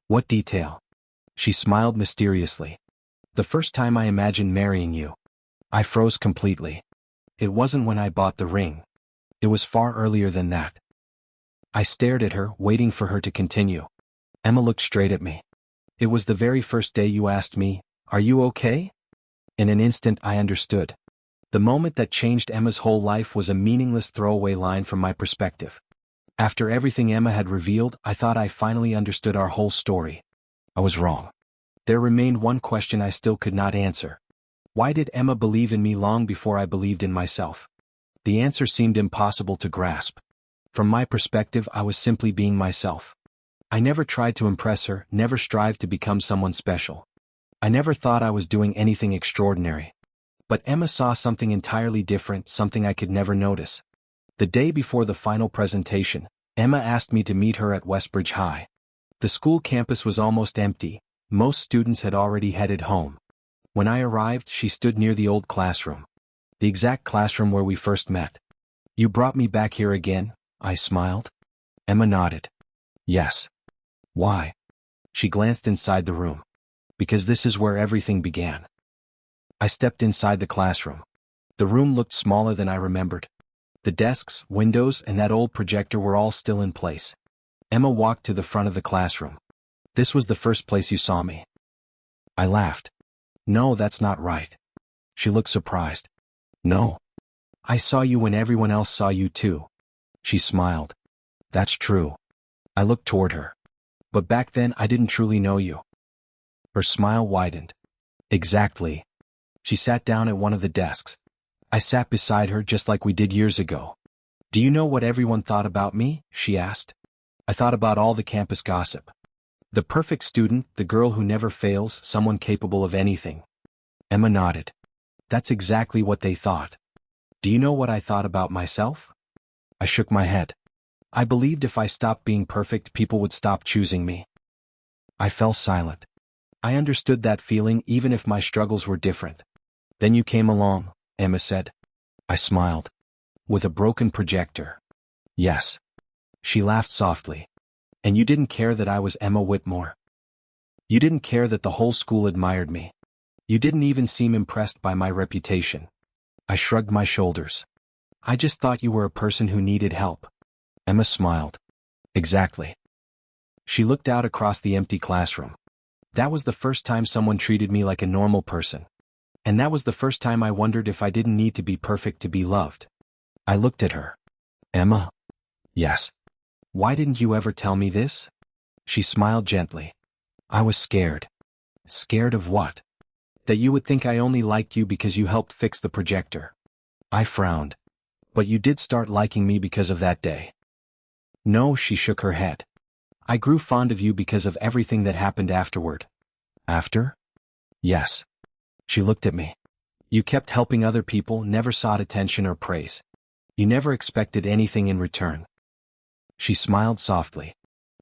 What detail? She smiled mysteriously. The first time I imagined marrying you. I froze completely. It wasn't when I bought the ring. It was far earlier than that. I stared at her, waiting for her to continue. Emma looked straight at me. It was the very first day you asked me, "Are you okay?" In an instant I understood. The moment that changed Emma's whole life was a meaningless throwaway line from my perspective. After everything Emma had revealed, I thought I finally understood our whole story. I was wrong. There remained one question I still could not answer. Why did Emma believe in me long before I believed in myself? The answer seemed impossible to grasp. From my perspective, I was simply being myself. I never tried to impress her, never strived to become someone special. I never thought I was doing anything extraordinary. But Emma saw something entirely different, something I could never notice. The day before the final presentation, Emma asked me to meet her at Westbridge High. The school campus was almost empty. Most students had already headed home. When I arrived, she stood near the old classroom. The exact classroom where we first met. You brought me back here again? I smiled. Emma nodded. Yes. Why? She glanced inside the room. Because this is where everything began. I stepped inside the classroom. The room looked smaller than I remembered. The desks, windows, and that old projector were all still in place. Emma walked to the front of the classroom. This was the first place you saw me. I laughed. No, that's not right. She looked surprised. No. I saw you when everyone else saw you too. She smiled. That's true. I looked toward her. But back then I didn't truly know you. Her smile widened. Exactly. She sat down at one of the desks. I sat beside her just like we did years ago. Do you know what everyone thought about me? She asked. I thought about all the campus gossip. The perfect student, the girl who never fails, someone capable of anything. Emma nodded. That's exactly what they thought. Do you know what I thought about myself? I shook my head. I believed if I stopped being perfect, people would stop choosing me. I fell silent. I understood that feeling even if my struggles were different. Then you came along, Emma said. I smiled. With a broken projector. Yes. She laughed softly. And you didn't care that I was Emma Whitmore. You didn't care that the whole school admired me. You didn't even seem impressed by my reputation. I shrugged my shoulders. I just thought you were a person who needed help. Emma smiled. Exactly. She looked out across the empty classroom. That was the first time someone treated me like a normal person. And that was the first time I wondered if I didn't need to be perfect to be loved. I looked at her. Emma? Yes. Why didn't you ever tell me this? She smiled gently. I was scared. Scared of what? That you would think I only liked you because you helped fix the projector. I frowned. But you did start liking me because of that day. No, she shook her head. I grew fond of you because of everything that happened afterward. After? Yes. She looked at me. You kept helping other people, never sought attention or praise. You never expected anything in return. She smiled softly.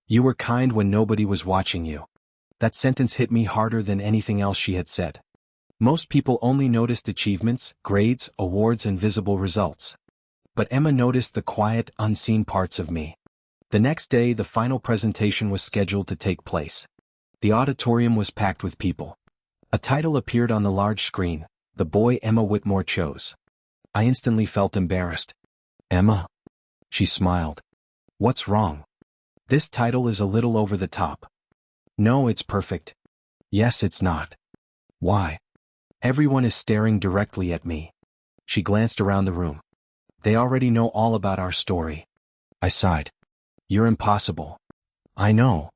You were kind when nobody was watching you. That sentence hit me harder than anything else she had said. Most people only noticed achievements, grades, awards, and visible results. But Emma noticed the quiet, unseen parts of me. The next day, the final presentation was scheduled to take place. The auditorium was packed with people. A title appeared on the large screen, The Boy Emma Whitmore Chose. I instantly felt embarrassed. Emma? She smiled. What's wrong? This title is a little over the top. No, it's perfect. Yes, it's not. Why? Everyone is staring directly at me. She glanced around the room. They already know all about our story. I sighed. You're impossible. I know.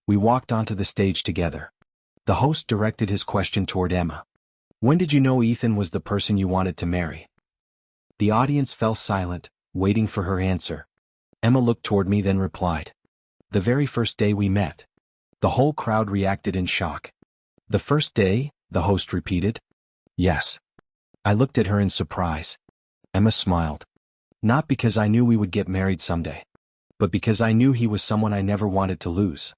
We walked onto the stage together. The host directed his question toward Emma. When did you know Ethan was the person you wanted to marry? The audience fell silent, waiting for her answer. Emma looked toward me, then replied. The very first day we met. The whole crowd reacted in shock. The first day? The host repeated. Yes. I looked at her in surprise. Emma smiled. Not because I knew we would get married someday, but because I knew he was someone I never wanted to lose.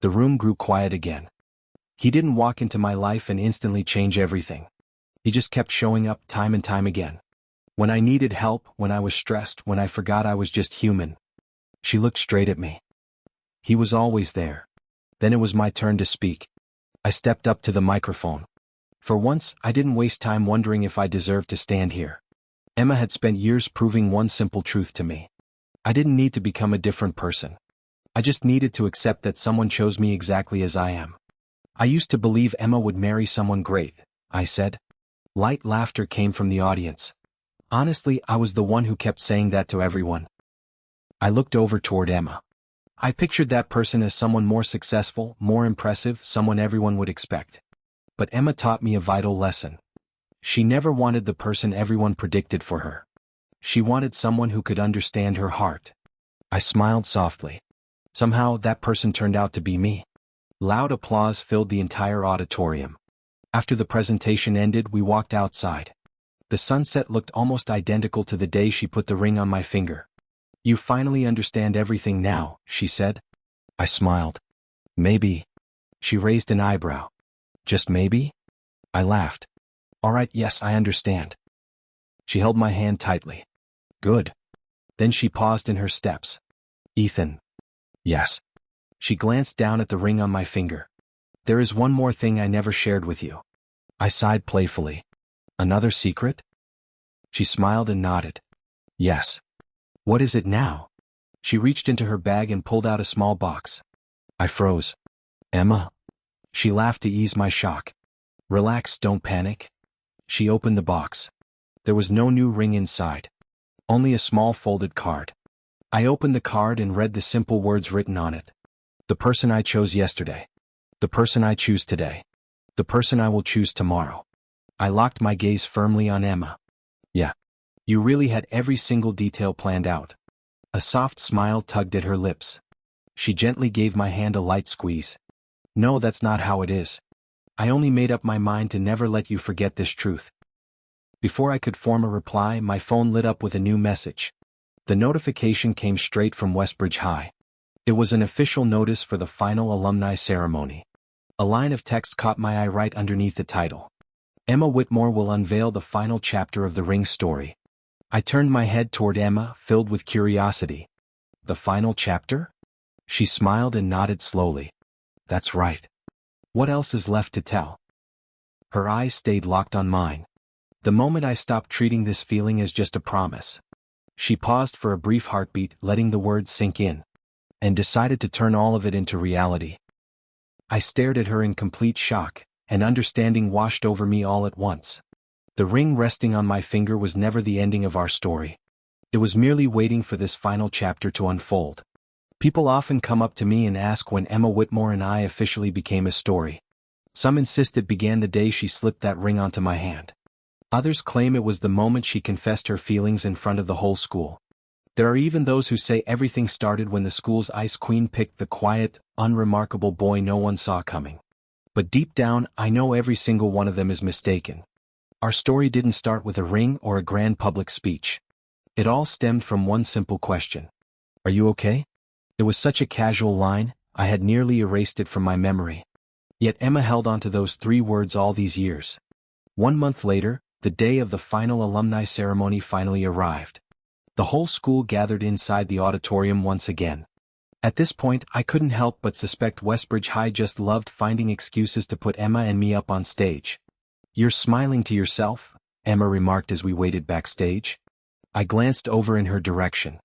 The room grew quiet again. He didn't walk into my life and instantly change everything. He just kept showing up time and time again. When I needed help, when I was stressed, when I forgot I was just human. She looked straight at me. He was always there. Then it was my turn to speak. I stepped up to the microphone. For once, I didn't waste time wondering if I deserved to stand here. Emma had spent years proving one simple truth to me. I didn't need to become a different person. I just needed to accept that someone chose me exactly as I am. I used to believe Emma would marry someone great, I said. Light laughter came from the audience. Honestly, I was the one who kept saying that to everyone. I looked over toward Emma. I pictured that person as someone more successful, more impressive, someone everyone would expect. But Emma taught me a vital lesson. She never wanted the person everyone predicted for her. She wanted someone who could understand her heart. I smiled softly. Somehow, that person turned out to be me. Loud applause filled the entire auditorium. After the presentation ended, we walked outside. The sunset looked almost identical to the day she put the ring on my finger. You finally understand everything now, she said. I smiled. Maybe. She raised an eyebrow. Just maybe? I laughed. All right, yes, I understand. She held my hand tightly. Good. Then she paused in her steps. Ethan. Yes. She glanced down at the ring on my finger. There is one more thing I never shared with you. I sighed playfully. Another secret? She smiled and nodded. Yes. What is it now? She reached into her bag and pulled out a small box. I froze. Emma? She laughed to ease my shock. Relax, don't panic. She opened the box. There was no new ring inside. Only a small folded card. I opened the card and read the simple words written on it. The person I chose yesterday. The person I choose today. The person I will choose tomorrow. I locked my gaze firmly on Emma. Yeah. You really had every single detail planned out. A soft smile tugged at her lips. She gently gave my hand a light squeeze. No, that's not how it is. I only made up my mind to never let you forget this truth. Before I could form a reply, my phone lit up with a new message. The notification came straight from Westbridge High. It was an official notice for the final alumni ceremony. A line of text caught my eye right underneath the title. Emma Whitmore will unveil the final chapter of the Ring story. I turned my head toward Emma, filled with curiosity. The final chapter? She smiled and nodded slowly. That's right. What else is left to tell? Her eyes stayed locked on mine. The moment I stopped treating this feeling as just a promise. She paused for a brief heartbeat, letting the words sink in, and decided to turn all of it into reality. I stared at her in complete shock, and understanding washed over me all at once. The ring resting on my finger was never the ending of our story. It was merely waiting for this final chapter to unfold. People often come up to me and ask when Emma Whitmore and I officially became a story. Some insist it began the day she slipped that ring onto my hand. Others claim it was the moment she confessed her feelings in front of the whole school. There are even those who say everything started when the school's ice queen picked the quiet, unremarkable boy no one saw coming. But deep down, I know every single one of them is mistaken. Our story didn't start with a ring or a grand public speech. It all stemmed from one simple question. Are you okay? It was such a casual line, I had nearly erased it from my memory. Yet Emma held on to those 3 words all these years. 1 month later, the day of the final alumni ceremony finally arrived. The whole school gathered inside the auditorium once again. At this point, I couldn't help but suspect Westbridge High just loved finding excuses to put Emma and me up on stage. You're smiling to yourself, Emma remarked as we waited backstage. I glanced over in her direction.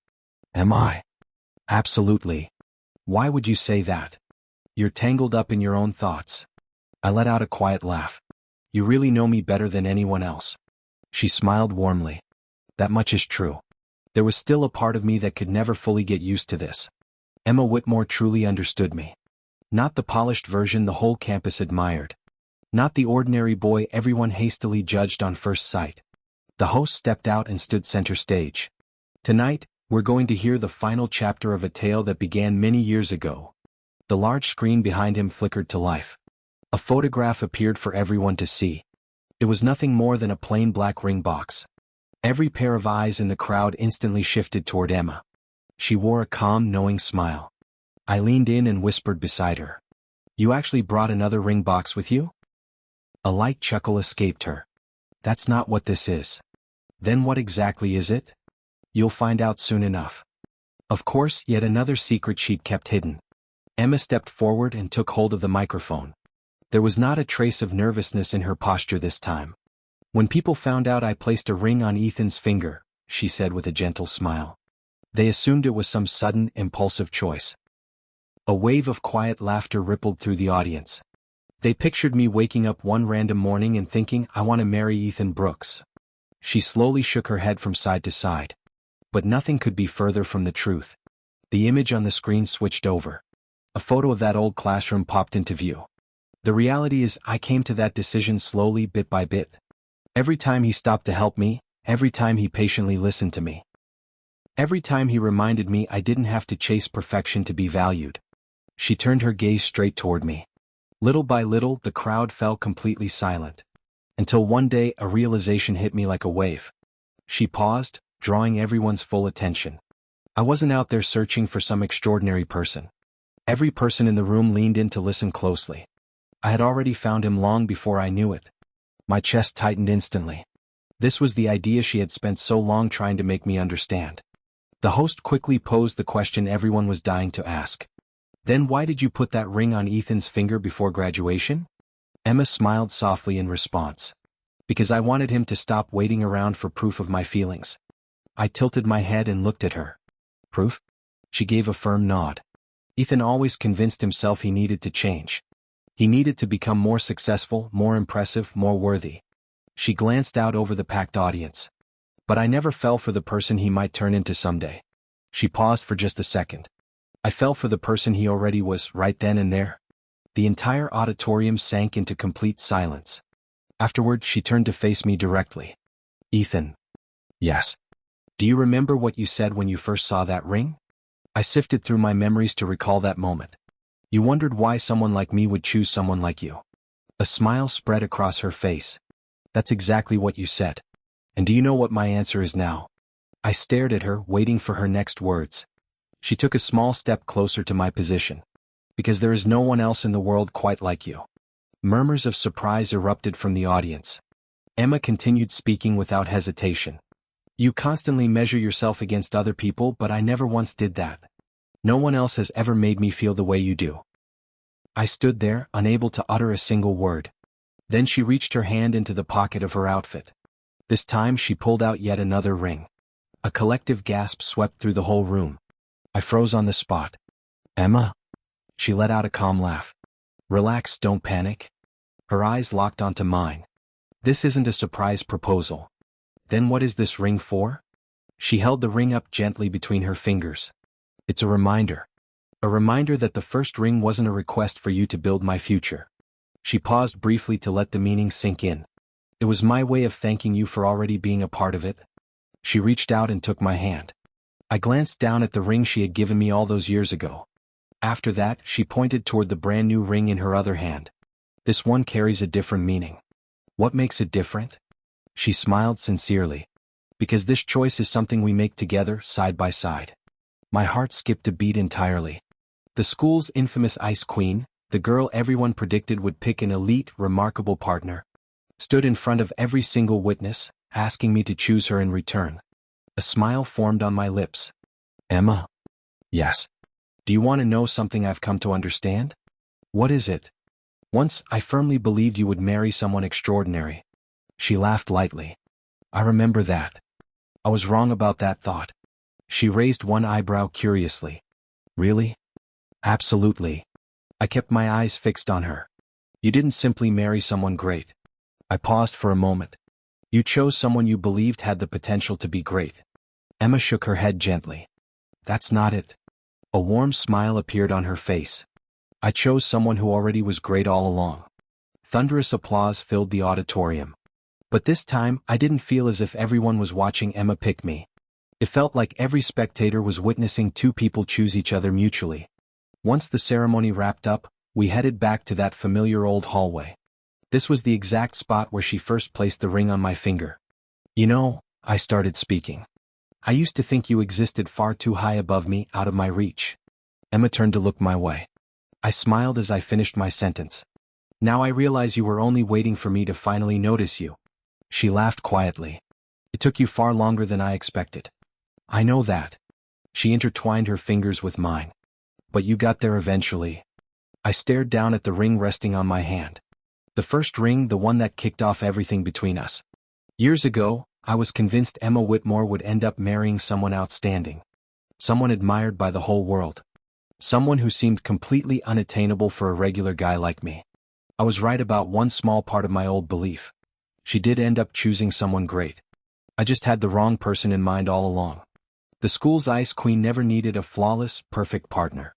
Am I? Absolutely. Why would you say that? You're tangled up in your own thoughts. I let out a quiet laugh. You really know me better than anyone else. She smiled warmly. That much is true. There was still a part of me that could never fully get used to this. Emma Whitmore truly understood me. Not the polished version the whole campus admired. Not the ordinary boy everyone hastily judged on first sight. The host stepped out and stood center stage. Tonight, we're going to hear the final chapter of a tale that began many years ago. The large screen behind him flickered to life. A photograph appeared for everyone to see. It was nothing more than a plain black ring box. Every pair of eyes in the crowd instantly shifted toward Emma. She wore a calm, knowing smile. I leaned in and whispered beside her. You actually brought another ring box with you? A light chuckle escaped her. That's not what this is. Then what exactly is it? You'll find out soon enough. Of course, yet another secret she'd kept hidden. Emma stepped forward and took hold of the microphone. There was not a trace of nervousness in her posture this time. When people found out I placed a ring on Ethan's finger, she said with a gentle smile, they assumed it was some sudden, impulsive choice. A wave of quiet laughter rippled through the audience. They pictured me waking up one random morning and thinking, I want to marry Ethan Brooks. She slowly shook her head from side to side. But nothing could be further from the truth. The image on the screen switched over. A photo of that old classroom popped into view. The reality is, I came to that decision slowly, bit by bit. Every time he stopped to help me, every time he patiently listened to me. Every time he reminded me I didn't have to chase perfection to be valued. She turned her gaze straight toward me. Little by little, the crowd fell completely silent. Until one day, a realization hit me like a wave. She paused, drawing everyone's full attention. I wasn't out there searching for some extraordinary person. Every person in the room leaned in to listen closely. I had already found him long before I knew it. My chest tightened instantly. This was the idea she had spent so long trying to make me understand. The host quickly posed the question everyone was dying to ask. Then why did you put that ring on Ethan's finger before graduation? Emma smiled softly in response. Because I wanted him to stop waiting around for proof of my feelings. I tilted my head and looked at her. Proof? She gave a firm nod. Ethan always convinced himself he needed to change. He needed to become more successful, more impressive, more worthy. She glanced out over the packed audience. But I never fell for the person he might turn into someday. She paused for just a second. I fell for the person he already was, right then and there. The entire auditorium sank into complete silence. Afterward, she turned to face me directly. Ethan. Yes. Do you remember what you said when you first saw that ring? I sifted through my memories to recall that moment. You wondered why someone like me would choose someone like you. A smile spread across her face. That's exactly what you said. And do you know what my answer is now? I stared at her, waiting for her next words. She took a small step closer to my position. Because there is no one else in the world quite like you. Murmurs of surprise erupted from the audience. Emma continued speaking without hesitation. You constantly measure yourself against other people, but I never once did that. No one else has ever made me feel the way you do. I stood there, unable to utter a single word. Then she reached her hand into the pocket of her outfit. This time she pulled out yet another ring. A collective gasp swept through the whole room. I froze on the spot. Emma? She let out a calm laugh. Relax, don't panic. Her eyes locked onto mine. This isn't a surprise proposal. Then what is this ring for? She held the ring up gently between her fingers. It's a reminder. A reminder that the first ring wasn't a request for you to build my future. She paused briefly to let the meaning sink in. It was my way of thanking you for already being a part of it. She reached out and took my hand. I glanced down at the ring she had given me all those years ago. After that, she pointed toward the brand new ring in her other hand. This one carries a different meaning. What makes it different? She smiled sincerely. Because this choice is something we make together, side by side. My heart skipped a beat entirely. The school's infamous Ice Queen, the girl everyone predicted would pick an elite, remarkable partner, stood in front of every single witness, asking me to choose her in return. A smile formed on my lips. Emma? Yes. Do you want to know something I've come to understand? What is it? Once, I firmly believed you would marry someone extraordinary. She laughed lightly. I remember that. I was wrong about that thought. She raised one eyebrow curiously. Really? Absolutely. I kept my eyes fixed on her. You didn't simply marry someone great. I paused for a moment. You chose someone you believed had the potential to be great. Emma shook her head gently. That's not it. A warm smile appeared on her face. I chose someone who already was great all along. Thunderous applause filled the auditorium. But this time, I didn't feel as if everyone was watching Emma pick me. It felt like every spectator was witnessing two people choose each other mutually. Once the ceremony wrapped up, we headed back to that familiar old hallway. This was the exact spot where she first placed the ring on my finger. You know, I started speaking. I used to think you existed far too high above me, out of my reach. Emma turned to look my way. I smiled as I finished my sentence. Now I realize you were only waiting for me to finally notice you. She laughed quietly. It took you far longer than I expected. I know that. She intertwined her fingers with mine. But you got there eventually. I stared down at the ring resting on my hand. The first ring, the one that kicked off everything between us. Years ago, I was convinced Emma Whitmore would end up marrying someone outstanding. Someone admired by the whole world. Someone who seemed completely unattainable for a regular guy like me. I was right about one small part of my old belief. She did end up choosing someone great. I just had the wrong person in mind all along. The school's Ice Queen never needed a flawless, perfect partner.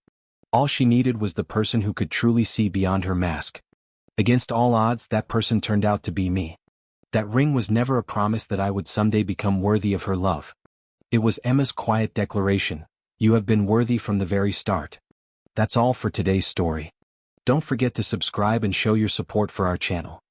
All she needed was the person who could truly see beyond her mask. Against all odds, that person turned out to be me. That ring was never a promise that I would someday become worthy of her love. It was Emma's quiet declaration. You have been worthy from the very start. That's all for today's story. Don't forget to subscribe and show your support for our channel.